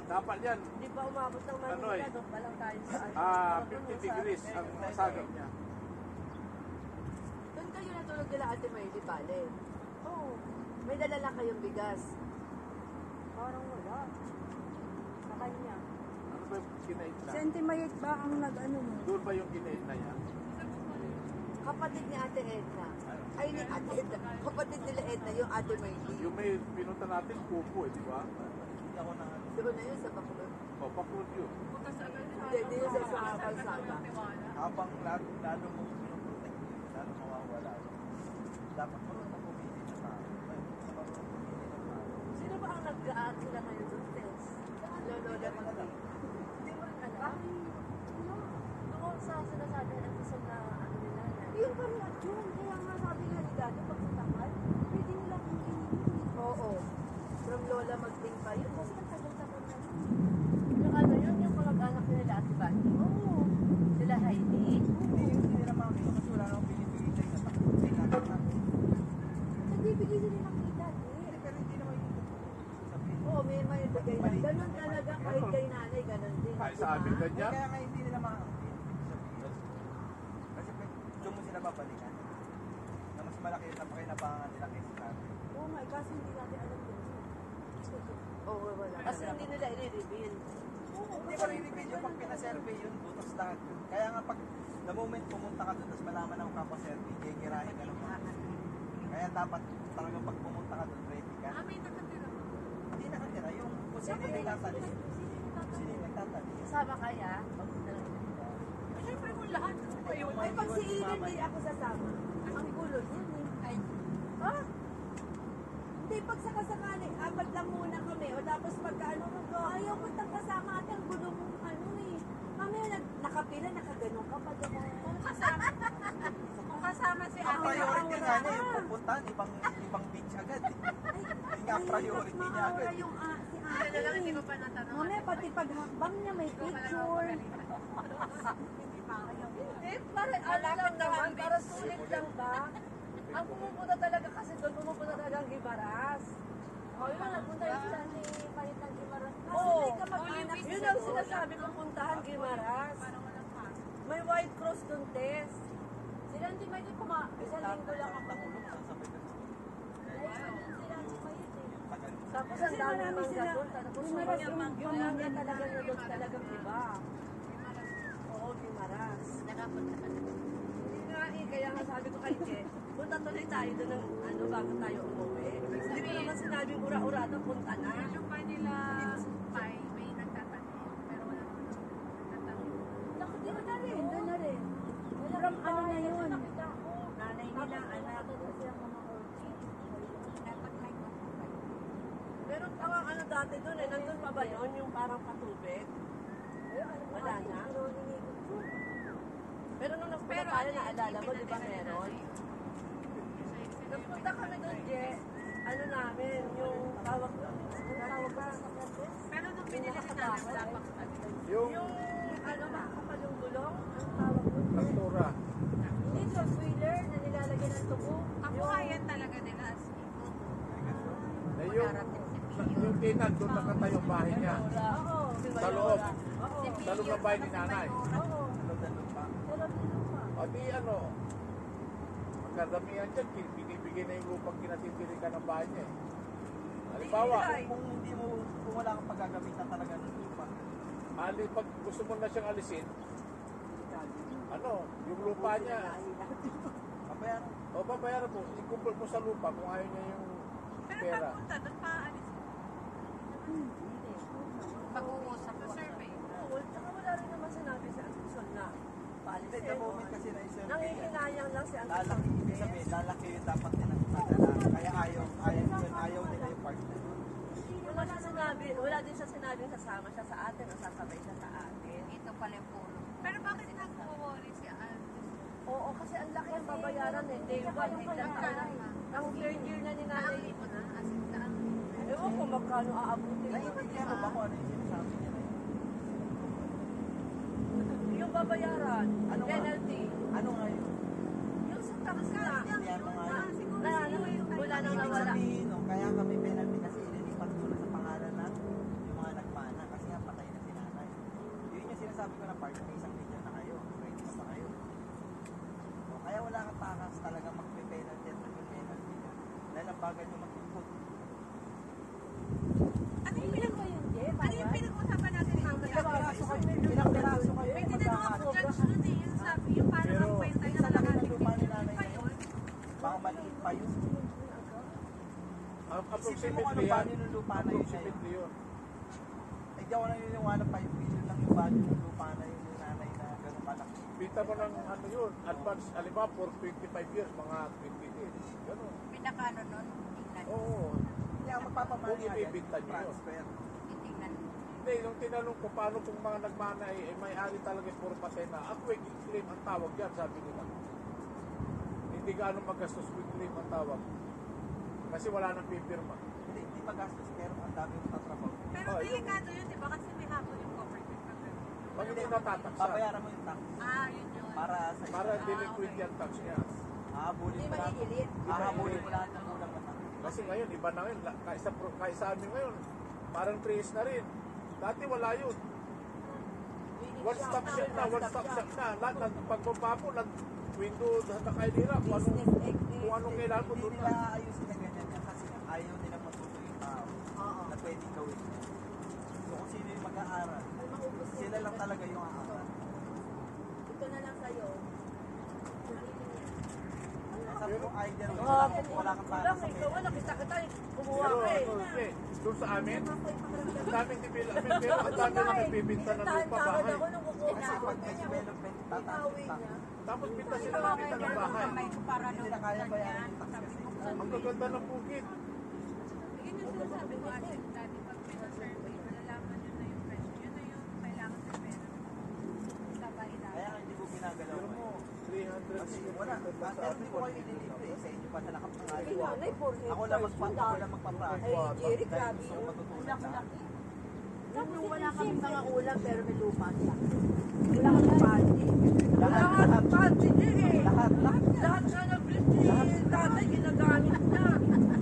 Dapat yan, Di ba umabot ng Ano Manila, eh? doon pa lang tayo sa ano. 50 degrees ang masagap niya. Doon kayo natulog nila Ate Mayley Bale. Oo, May dala lang kayong bigas. parang wala. Sa kanya. Ano ba yung kinain na? Centimayet ba ang nag-ano mo? Doon ba yung kinain na yan? Kapatid ni Ate Edna. Ay, ni Ate Edna. Kapatid nila Edna, yung Ate Mayley. Yung may pinunta natin, kupo eh, di ba? Hindi ako na Doon na yun sa Bacolod. O, pakrut yun. Bukas agad siya. Hindi, hindi yun sa mga kalsada. habang lalo mo pinoprotect yun, lalo mawawala. Dapat marunong pumili ng tao. Marunong pumili ng tao. Sino ba ang nag-aan sila kayo doon, Tess? Lola Magdi. Hindi mo rin alam. Doon sa sinasabi ng gusto na ano nila na. Yun pa rin at yun. Kaya nga sabi nga ni Dado, pag sa takal, pwede nilang hingin. Oo. From Lola Magding pa yun. Kasi nagtagal-tagal na yun. Yung ano yun, yung kamag-anak nila Ate Bati. Oo. Sila Heidi. Hindi nila makakita kasi wala namang pinipili tayo na takot. Kailangan natin. Nagbibigay sila ng kita. Pero hindi naman yung sabihin. Oo, may bagay na. Ganon talaga kahit kay nanay, ganon din. Kahit sa amin ganyan. Kaya nga hindi nila makakapit. Kasi doon mo sila babalikan. Na mas malaki yung napakinabangan nila kaysa sa atin. Oh my gosh, hindi natin alam yun. Oo, wala. Kasi hindi nila i-reveal. Hindi ko rin yung pag pinasurvey yun, butas lahat yun. Kaya nga pag the moment pumunta ka doon, tapos malaman ng kapasurvey, gigirahin ka ng mga. Kaya dapat talagang pag pumunta ka doon, ready ka. May nakatira. Hindi nakatira, yung kung sino yung nagtatalis. Sino yung nagtatalis. Kasama kaya? Ay, syempre kung lahat. Yung Ay, pag si Eden, di ako sasama. Ang gulo niyan eh. Ay. Ha? Hindi, pag sakasakali, apat lang muna kami. O tapos pagka ano, ayaw ko tang kasama ate, ang gulo mong ano eh. Ma'am, Mamaya nakapila, nakaganon ka pa doon. Kung kasama si Ang ate, priority nga niya yung pupuntahan, ibang beach agad. Yun nga ang priority niya Maura agad. yung si Ano ate. na lang, hindi ko pa natanong. Mamaya pati paghakbang niya may picture. Eh, para ano lang naman, para sulit lang ba? Ang pumupunta talaga kasi doon, pumupunta talaga ang Gibaras. Oh, yun na, nagpunta rin sila ni Palit ng Gimaras. Oo, may kamag-anak yun ang sinasabi kong puntahan Gibaras. May White Cross doon, Tess. Sila hindi may di isang linggo lang ako. Tapos ang dami mangga doon. Tapos yung mangga talaga na doon talagang iba. Oo, Gimaras. Hindi nga eh, kaya nga sabi ko kay Che, punta tuloy tayo doon ng ano, bago tayo umuwi. Hindi ko naman sinabing ura-urado, punta na. Yung pa nila, Pai, may nagtatanim. Pero wala naman nagtatanim. Naku, di ba na rin? Doon na rin. From ano na yun? Nakita ko. Nanay nila, anak. Tapos siya mga orchid. Dapat may Pero ang ano dati doon eh, nandun pa ba yun? Yung parang patubig? Wala na? Pero nung nagpunta tayo, naalala mo, di ba meron? Nagpunta kami doon, Je. Ano namin, yung tawag doon. Ano tawag ba? Pero nung binili rin namin, dapat Yung Yung ano, makakapal yung gulong. Ang tawag doon. traktura. Hindi, so wheeler na nilalagyan ng tubo. kabuhayan talaga nila as in. Na yung tinag doon nakatayo ang bahay niya. Oo. Sa loob. Oo. Sa loob ng bahay ni nanay. Oo. Dalog pa. Pero dito pa. O di ano, ang karamihan dyan, binibigay na yung lupang kinatitirikan ng bahay niya eh. Halimbawa, Kung wala kang paggagamitan talaga ng lupa. pag gusto mo na siyang alisin, ano, yung lupa niya, Kabayan, o babayaran mo, ikumpul mo sa lupa kung ayaw niya yung Pero pera. pagpunta doon, paalis. Pag-uusap sa survey. Oo, tsaka wala rin naman sinabi si Anderson na paalis the moment kasi na isang nangihinayang lang si Anderson. lalaki, ibig sabihin, lalaki yung dapat nila madala. Kaya ayaw nila yung partner. Wala siya sinabi, wala din siya sinabing sasama siya sa atin o sasabay siya sa atin. Ito pala yung pulo. Pero bakit nag-worry si Alvis? Oo, kasi ang laki ang babayaran eh. Day one, ilang taon na. Ang third year na ni nanay. Naangin mo na, as in, naangin mo. Ewan ko magkano aabutin. Naiintindihan mo ba kung ano yung sinasabi niya na yun? Yung babayaran, Ano nga? penalty. Ano nga yun? Yung sa tax na. Naiintindihan mo nga yun? Na ano, wala nang Ibig nawala. sabihin, no, kaya kami penalty kasi ililipat ko na sa pangalan ng yung mga nagmana kasi nga patay na si nanay. Yun yung sinasabi ko na part, may isang milyon na kayo. Ready na ba kayo? So, kaya wala kang takas talaga magpe-penalty at magpe-penalty ka. Dahil ang bagay nyo mag-input. Ano yung Ilan ba yun, Je? Ano yung pinag-usapan natin mamaya? Pinapiraso kayo May ng tinanong ako magkakaroon. judge nun eh. Yung sabi, yung parang Pero, magkwenta Yung na sa laki ng kalahati. lupa ni nanay Pa ngayon, yun. baka maliit pa yun. Isipin mo kung Approximately ano yan. value ng lupa na yun ngayon. Approximately yun. Eh, di ako naniniwala 5 billion lang yung value ng lupa na yun ni nanay na gano'ng kalaki. Bita mo ng ano yun, advance, alimba, for 25 years, mga 20 days. Ganun. Pinakano nun, tingnan. Oo. Kaya magpapamahal Kung nga yan, ibibigta niyo yun. transfer. Tingnan. Hindi, nung tinanong ko paano kung mga nagmana eh may-ari talaga puro patay na. Quick claim ang tawag yan, sabi nila. Hindi gaano magastos quick claim ang tawag. Kasi wala nang pipirma. Hindi magastos pero ang dami yung tatrabaho. Pero Oh, delikado yun, di ba? Kasi may hapon yung government program. Pag hindi natataksa, Babayaran mo yung tax Ah, yun yun. para sa para delinquent yung tax niya. Hahabulin Hindi mo lahat. manigilit. Hahabulin mo lahat ng ulang mata. Kasi ngayon, iba na ngayon. Kaisa amin ngayon, parang trace na rin. Dati wala yun. One stop shop na, one stop shop na. Lahat, pagbaba mo, window sa kailira, kung anong kailangan mo Hindi doon nila na. ayusin na ganyan yan kasi ayaw nilang matuto yung tao na pwedeng gawin yan. So kung sino yung mag-aaral, sila lang talaga yung aaral. Ito na lang sa'yo. Sabi ko, idea rin Ah, kung wala kang para lang sa eh. pera. Wala, kita kumuha Pero ka eh. ano, hindi. Doon sa amin, ang daming development, pero ang dami na nagbibinta ng lupa bahay. ako nung kukuha Kasi pag may development, tataas yung tax. Tapos binta sila ng binta ng bahay. Para Hindi na kaya bayaran yung tax kasi. Ang gaganda ng bukid. Yun yung sinasabi ko kasi dati pag pina-survey, malalaman nyo na yung presyo. Yun na yung kailangan sa pera. Wala. Pero hindi ko kayo ililibre. Sa inyo pa na nakapangalan. Kay nanay, 4 Ako lang hectares yun. magpapractice. Ay, Jerry, grabe Gusto ko yun. matutunan lahat. Yung wala kami mga ulam pero may lupa siya. Wala kami pati. Lahat pati eh. Lahat. Lahat nga ng British, tatay ginagamit na.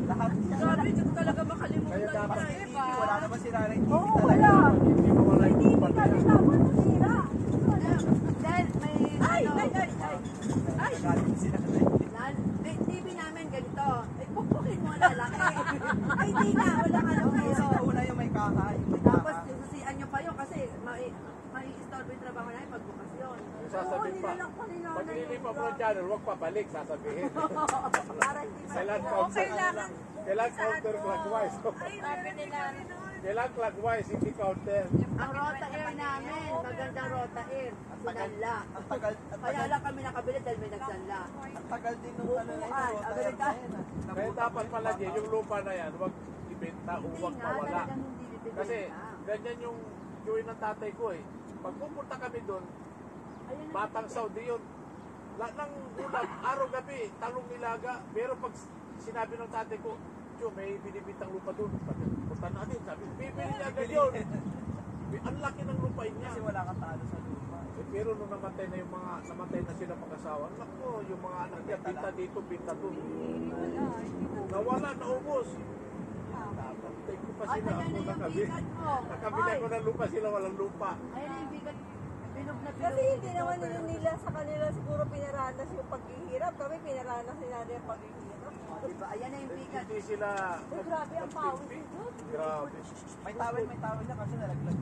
Lahat. Grabe, hindi ko talaga makalimutan Kaya dapat yan. TV, wala naman si Nanay TV Oo, talaga. wala. Hindi mawala May yung TV lupa na kami yan. tapos nasira. Dahil may Ay, ano, ay, ay, ay. Ay, Nagalit si Nanay. may TV namin ganito. Ay, pukpukin mo na laki. Ay, di na. Walang ano Kasi kayo. una yung may kaka, yung may Tapos kaka. sususian nyo pa yun kasi mai-istorbo yung trabaho namin pag bukas yun. Sasabihin pa, nilalak pa ni nanay pag nililipa mo yung ng channel, huwag papalik, sasabihin. Para hindi Kailan ma- counter, kailan counter clockwise. Sabi nila, Kailan clockwise, hindi counter. Ang rota air namin, magandang rota air. Sinanla. Ang tagal, Kaya lang kami nakabili dahil may nagsanla. ang tagal din nung ano na Upuan, yun. Amerika. Kaya dapat pala dyan, yung lupa na yan, huwag ibenta o huwag mawala. Kasi ganyan yung gawin ng tatay ko eh. Pag pupunta kami doon, Batang Saudi yun. Lahat ng ulam, araw-gabi, talong nilaga. Pero pag sinabi ng tatay ko, Joe, may binibintang lupa doon. Punta natin, sabi, bibili niya agad yun. Ang laki ng lupain niya. Kasi wala kang talo sa lupa. Eh, pero nung namatay na yung mga, namatay na sila mag-asawa, naku, yung mga anak niya, binta dito, binta doon. Nawala, naubos. Nakapantay ko pa sila, ako nakabili ako ng lupa, sila walang lupa. Ayun na yung bigat. Bilog na bilog. Kasi hindi naman nila sa kanila siguro pinaranas yung paghihirap. Kami pinaranas nila yung paghihirap. Diba? Ayan na yung bigat. Hindi sila Eh, grabe ang pawis nito. Grabe. May tawid na kasi nalaglag.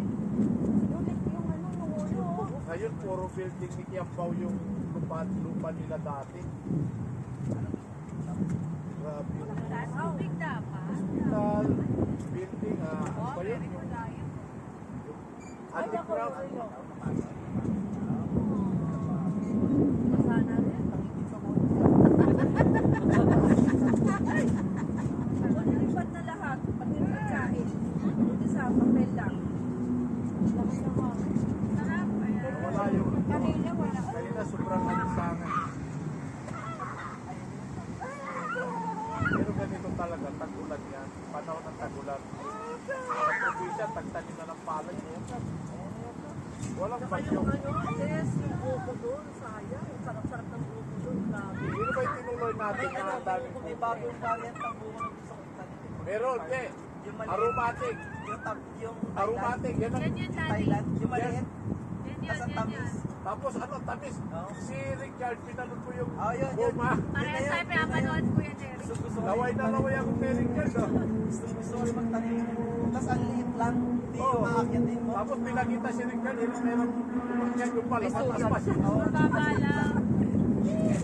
Yung ano, yung ulo. oh. Ngayon, puro building ni Kiampaw yung lupa nila dati. Grabe yung tubig dapat. hospital, building, ano ba yun? Yung handicraft. Masana rin. Lipat na lahat. Pati yung pagkain. Hindi sa papel lang. Wala yung kanina sobrang alisangan. Pero ganito talaga, tag-ulan yan. Panahon ng tag-ulan. Sa probinsya, tagtanim na ng palay. Walang Saka bagyo. yung ano, Tess, yung buko doon, sayang. Ang sarap-sarap ng buko doon, grabe. Sino ba yung tinuloy natin May na ano, ang daming kung may buko? bagong variant ng buko ng gusto kong tanim. Meron, hindi. Yung maliit. Aromatic. Yung Aromatic. Yan ang Yan yun, daddy. Thailand. Yung maliit. Yan Tapos ang yun, tamis. Tapos ano, tamis. Oo. Si Richard, pinalun ko yung Oh, yun. goma. Parehas tayo pinapanood ko yan, Eric. Gusto ko Laway na laway ako kay Richard. Oh. Gusto ko rin magtanim. Tapos ang liit lang. Hindi Oo. yung maakyatin mo. Tapos pinakita si Richard, meron umakyat yung pala, mataas pa siya. Baba lang.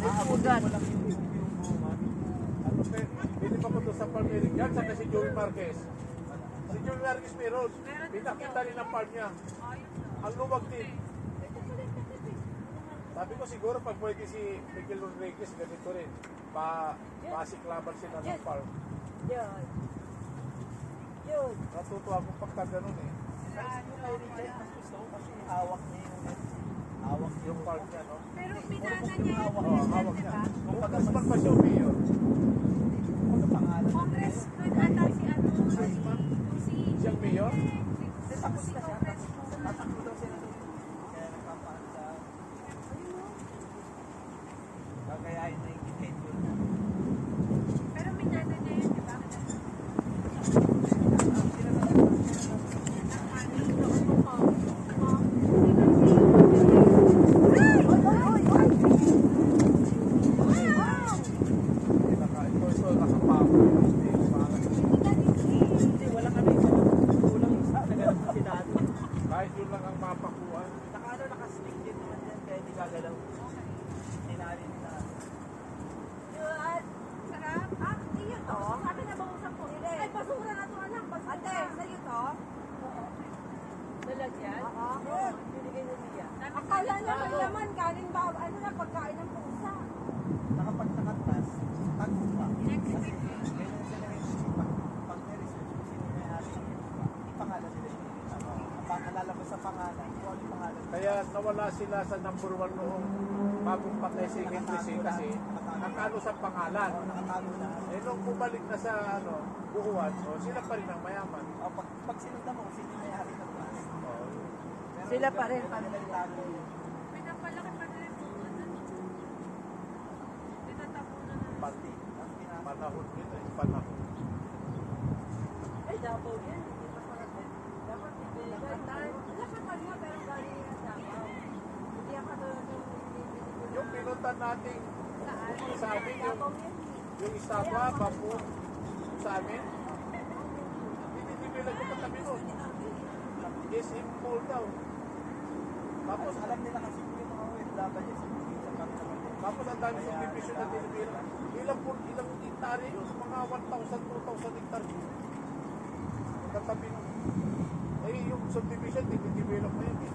Aabutin mo lang yung bunga. Tapos binip ako doon sa farm ni Richard, saka si Joey Marquez. Si Joey Marquez meron. Pinakita rin ang farm niya. Ang luwag din. Sabi ko siguro pag pwede si Miguel Rodriguez, ganito rin. Pasiklaban sila ng farm. Yun. Yun. Natutuwa akong pagka ganun eh. Kasi yung kay Richard, mas gusto ko kasi hawak niya yung hawak Yung farm niya, no? Pero pinana niya yung Oo, president, hawak di niya. ba? Kung pagkasman pa siya, mayor. Ano pangalan? Congress good ata si ano, si Siyang mayor? Kasi tapos na siya. Congress Tatakbo daw sila doon. Kaya nagpapaan sa... Kakayain na yung schedule niya. Pero minana niya yun, di ba? Ito, nakapako. Hindi, wala kami kulang isa. Naganap na si Dado. Kahit yun lang ang mapakuan. Naka-stick din naman yan kaya hindi gagalaw. Tinali ni Dado. Yun. Sarap. Ah, iyo to. Sabi na bangusap ko. Ay, basura na to, anak. Ate, sa'yo to? Lalagyan? Oo. Yun. Binigay na niya. Akala niya may laman. Kanin ba? Ano na, pagkain ng pusa. Nakapag nakatas, tago pa. Next Kasi week. ganyan sila yung pag may research kung sino may ari ng lupa, ipangalan nila yung nilita. Ang lalabas sa pangalan, kung ano yung pangalan. Kaya nawala sila sa number 1 noong bagong patay si Hendrisi kasi nakano sa pangalan. Nakatago na. Eh nung bumalik na sa buuan, sila pa rin ang mayaman. Pag sinundan mo kung sino yung may-ari ng class. Sila pa rin. Pinagtago yun. Pinapalaki pa nila yung mga ano. Tinatapunan na. Party. Ang pinaka- Panahon nila, panahon. Ay, Davao yan. Hindi pa parating. Dapat bibili ka. Lakatan mo, pero galing yan Davao. Hindi ang katulad ng Yung pinuntan natin sa amin, Davao yan. yung estatwa, bambu, sa amin, hindi ko katabi nun. SM Mall daw. Tapos, Alam nila kasi yung mga OFW sa kanila. tapos ang dami subdivision na tinibilang. Ilang hektare yun, mga 1,000, 2,000 hektare yun. Katabi nun. Eh, yung subdivision, tinidevelop mo yun eh.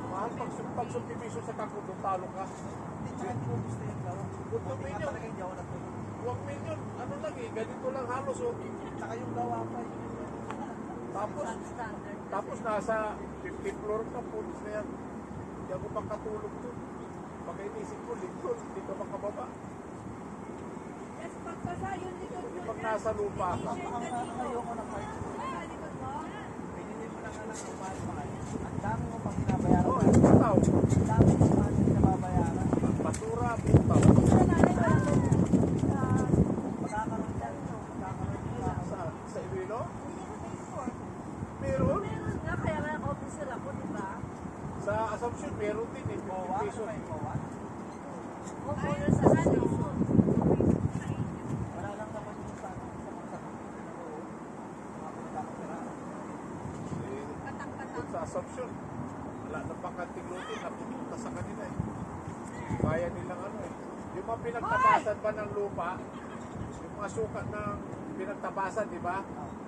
Mahal pag subdivision sa Kakundo, talo ka. Hindi tsaka hindi ko gusto yung gawin. Good Buti nga million. talaga hindi ako natulog. 1 million, ano lang eh, ganito lang halos oh. Tsaka yung gawa pa yun. Tapos nasa 50th floor ka, pulis na yan. Hindi ako makatulog doon. Pagka inisip ko, likod, hindi ka makababa. Yes, pagkasa yun likod Yung yun. pag nasa lupa ka, Ang ayoko ng parts. Sa likod mo. Pinili mo na nga lang ang mahal-mahal. Ang dami mo pang binabayaran. oh, butaw. Ang dami mo pang binabayaran. Basura, butaw. Sa nanay ko lang doon. Magkakaroon dyan. Magkakaroon dyan. Sa Iloilo? Hindi ko pay for. Meron. Meron nga, kaya nga officer ako, di ba? Sa Assumption, meron din eh, 50 Kowa? pesos. May kowa? Homeowner sa station. Wala lang naman yung sa mga sakit. Mga pinagkakapira. Doon sa Assumption, wala na bakanting lutin, napupunta sa kanila eh. Kaya nilang ano eh. Yung mga pinagtabasan ba ng lupa, yung mga sukat ng pinagtabasan, di ba?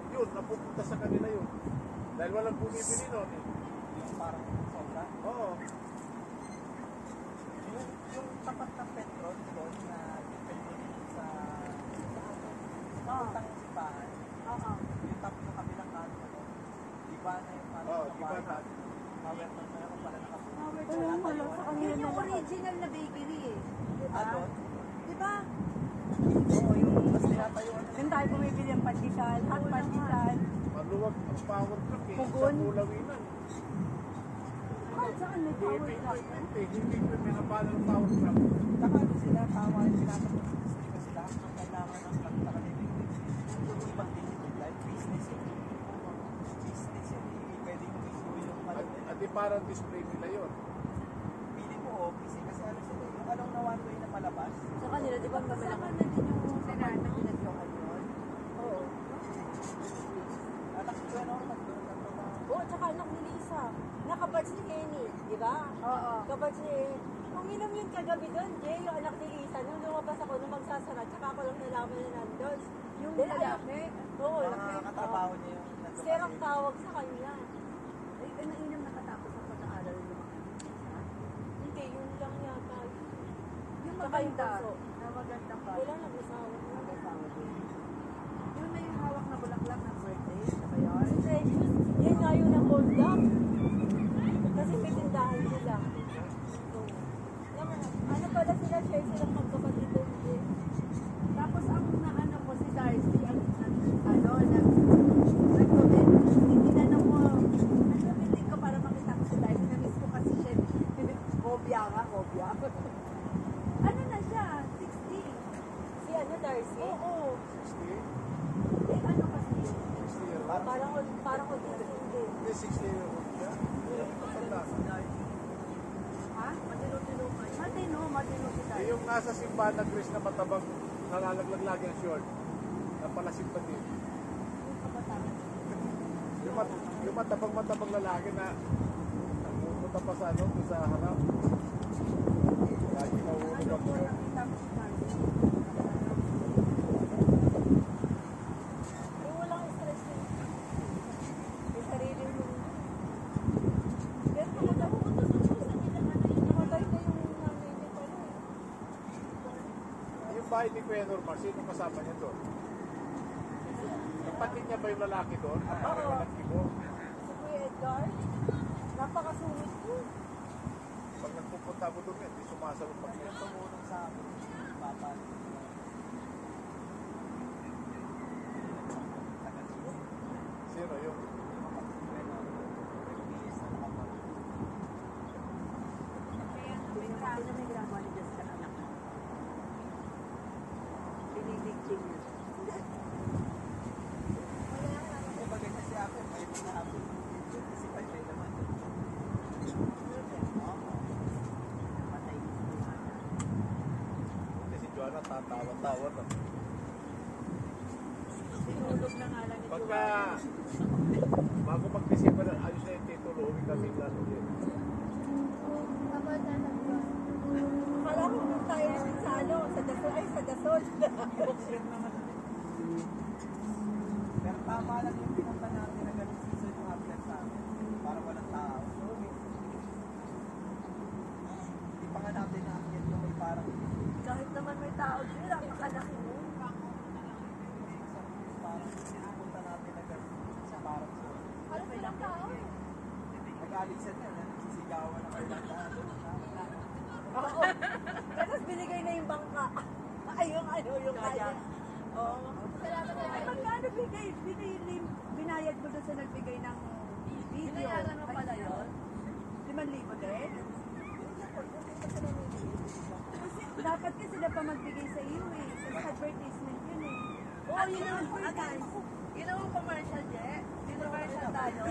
Yun, napupunta sa kanila yun. Dahil walang bumibili nun eh. Yung parang sobra. Oo. Yung tapat ng petrol doon na depende sa utang simbahan. Oo. Yung tapos ng kabilang kanto. Iba na yung parang Oo, iba na. Mawerton na yung pala nakapunta. Wala pala sa kanila Yun yung na original na bakery eh. Di ba? Doon? Di ba? Oo, yung mas tinatayuan. Doon tayo bumibili ang pandesal, hot pandesal. Maluwag ang power truck eh. Sa Pugon. Mulawinan. Kahit saan may power Hindi ko truck. hindi ko pinapala ng power truck. Saka ano sila, tama yung pinatapos ng district sila. Ang kailangan ng pagkakalibig. Yung ibang digital life, business yun. Business yun. Hindi pwede mo isuwi yung At di parang display nila yun. pili mo office eh. Kasi ano sila, yung alam na one way na palabas. Sa kanila, di ba Kasama malaki? na din yung sarado na pinaglokan yun. Oo. Anak ko ano, nagdoon na. Oo, tsaka anak ni Lisa. Nakabatch ni Henny, di ba? Oo. Kabatch ni Henny. Nung inom yun kagabi doon, Jay, yung anak ni Lisa, nung lumabas ako, nung magsasara, tsaka ako lang nalaman na nandun. Yung Then, lalaki. Oo, Mga katrabaho niya yung nandun. Sir ang tawag sa kanya. Ay, nainom nakatapos ang pag-aaral ng mga Hindi, yun lang yata. yung Tsaka yung maganda. bunso. Na magandang ba? Wala nag-asawa. Nag-asawa din. Yung may hawak na bulaklak ng birthday. Ano ba yun? Precious, yan nga yun ang hold up. Kasi may tindahan sila. Ano pala sila, share silang magkapatid doon. Jay. Tapos ang naano mo si Darcy, tinanong mo, nagpabiling ko para makita ko si Darcy. Namiss ko kasi siya. Hobya nga, hobya. Ano na siya? 60. Si ano, Darcy? Oo. 60? Eh ano kasi yun? 60 year old? Parang autistic din. Hindi, 60 year old siya. Matanda. Ha? Matino-tino pa. Matino si Eh, Darcy. yung nasa simbahan na Chris na matabang nalalaglag lagi ang short. Na pala simpatid. Yung kabataan. Yung matabang lalaki na pumunta pa sa ano, sa harap. Lagi nauulog Ano ang po short. nakita ko si Darcy? Yung walang stress yun. May sarili yung... Pero namatay na yung nanay niya pala. Yung bahay ni Kuya Norma, sino kasama niya doon? kapatid niya ba yung lalaki doon? Ang parang walang kibo. Si Kuya Edgar, napakasungit ko. Pag nagpupunta mo doon, hindi sumasagot pag Yung tumulong sa akin, papa. Sino yung? Sino may ginagawa ni Diyos sa anak? Piniligting niya. Kumbaga kasi ako, may pinahapon. Kasi pa may naman. Patay. Hindi si Joanna, tatawa-tawa na. Sinulog na nga lang ni Pagka, Joanna. bago mag-December, ayos na yung titulo, uwi kami lalo din. Tapos na nag-run. Akala ko kung tayo rin sa ano, sa Dasol, ay sa Dasol. Boxer naman ulit. Pero tama lang yung pinunta natin na ganun season yung after sa amin. Para walang tao. So, hindi pa nga natin na-akit yung may parang Kahit naman may tao dito, napakalaki mo. parang pinupunta natin na ganun sa parang so. Halos walang tao eh. Nag-aalisan na, nagsisigawan na kayo ng lahat. Oo. Tapos binigay na yung bangka. Ay, yung ano, yung kaya. Oo. Salamat na Ay, yun. magkano binayad mo doon sa nagbigay ng video? Binayaran mo pala yun? 5,000 din? Dapat kasi sila pa magbigay sa iyo eh. Sa advertisement yun eh. Oo, yun ang advertise. Yun ang commercial, Je. Commercial tayo.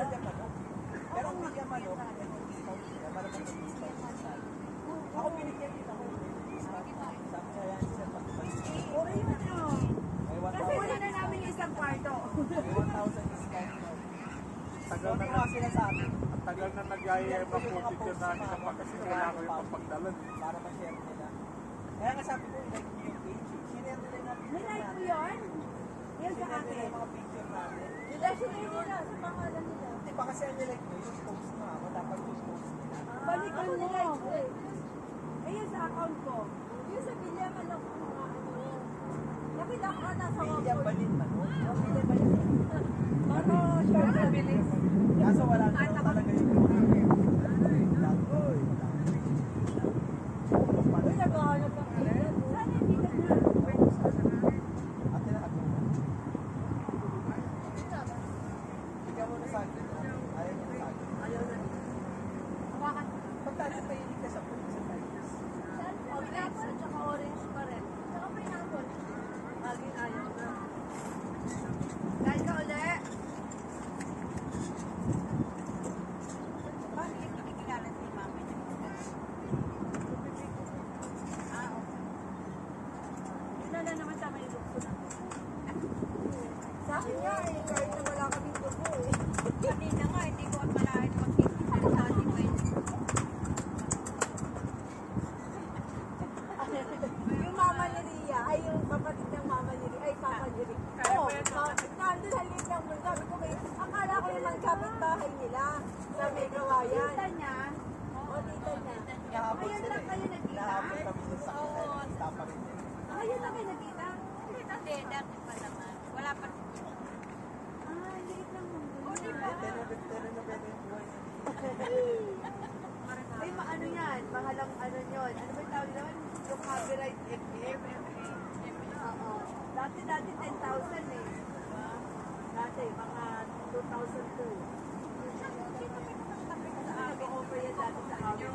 Pero ang media man, may discount sila. Parang may discount sila. Ako binigyan din ako. Sabi siya yan siya pag-balik. Okay yun oh. May Kasi wala na namin yung isang kwarto. 1,000 discount. Tagal na Tuwa sila sa amin. Ang tagal na nag-i-mga picture namin sa pagkasi kailangan ko yung papagdalan. Para ma-share nila. Kaya nga sabi ko, like yung page. Sinare nila yung mga picture Nilike mo natin. yun? Yan sa Sinare nila akin. yung mga picture natin. Nilike nila sa pangalan nila. Hindi pa kasi ang nilike mo, yung post mo ako. Dapat yung post nila. Balik ko nilike ko eh. Ayun sa account ko. Yung sa Vilyaman ako mga ano. Nakita ko ka nasa William Balin man. Para short na bilis. Kaso wala na daw talaga yung Uy, naghahanap ng ilan. Sana hindi ka na. Ate na ako. Bigyan mo na sa akin. Ayaw mo na sa akin. Ayaw na. Hawakan. Pagkano pahilig ka sa pulis sa Pilipinas? Orange at saka orange pa rin. Saka pineapple. Aging ayaw na. Kain ka ulit. Bakit yung nakikilalat ni mama niya? Yun na naman tama yung lukso na. Sa akin nga eh, kahit na wala kaming dugo eh. Kanina nga, hindi ko at malahin magkikita sa ating may yung mama ni Ria, ay yung kapatid ng mama ni Ria, ay papa ni Ria. Oo, nandun halip lang mo. Sabi ko kayo, akala ko yung kapitbahay nila sa may kawayan. Tita niya? O, tita niya. Kahapon Ngayon sila lang kayo eh. nagkita? Kahapon kami sa sakit. Nakita pa rin nila. Ngayon lang kayo nagkita? Hindi, dati pa naman. Wala pa rin. Ah, liit lang mo. Telenovela yung buhay niya. May maano yan, mahalang ano yun. Ano ba yung tawag naman? Yung copyright FM. Oo. Dati 10,000 eh. Diba? Dati, mga 2002. Nag-offer yan dati sa amin.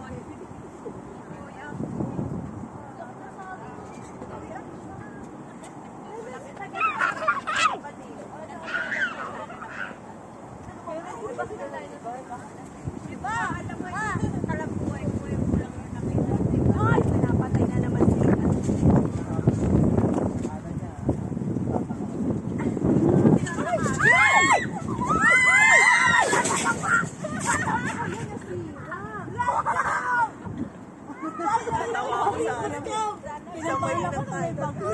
Diba? Alam mo yun, talabuhay-buhay mo lang yung nakita. Ay, pinapatay na naman sila. Ano niya? Tawa ako sa ano. Pinapay ako sa may bangko.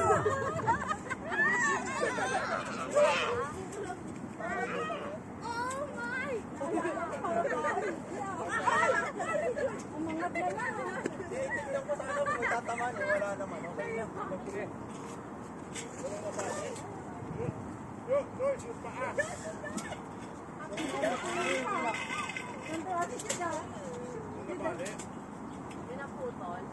Oh my! Umangat na lang. Tingnan ko sa ano kung tatamaan. Wala naman. Okay lang. Okay. Joyce, yung paa. Nabali. Yun ang putol.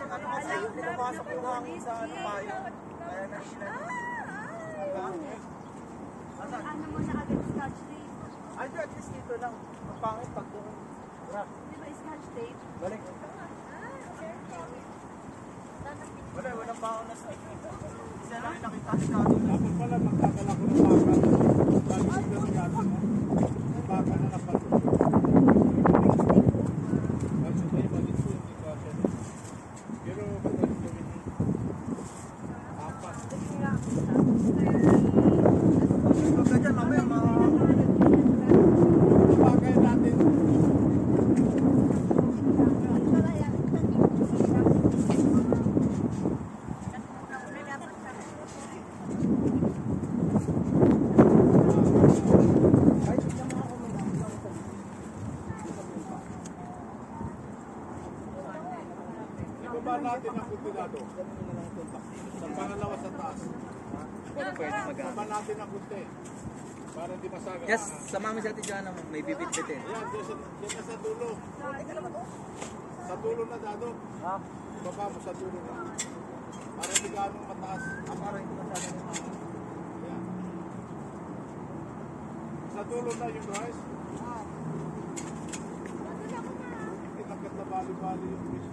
Ano kasi, pinapasok ko hangin sa ano payo. Kaya nahilan. Asan? Ano mo na agad scotch tape? Ay, at least dito lang. Ang pangit pag doon. Rock. Di ba scotch tape? Balik. Wala, walang baon na sa isa lang yung nakita si Kato. Dapat pala magdadala ko ng baka. Dali sila ng gato mo. Yung baka na napatulog. Kasi tayo malit po, hindi ka siya. Pero madaling gawin yun. Apat. Huwag ka dyan, mamaya mga... Yung baka yun natin. Ay, tignan mo ako may Ibaba natin ang kultinado. Sa pangalawa sa taas. pwede magamit. Ibaba natin ang kulti. Para hindi masaga. Yes, sama mo si Ate Joanna mo. May bibit-bitin. Ayan, dyan na sa dulo. Sa dulo na dado. Ha? Ibaba mo sa dulo na. Para hindi ganong mataas. Para hindi masyado ng hangin. Ayan. Sa dulo na yung rice. Inakat na bali-bali yung rice.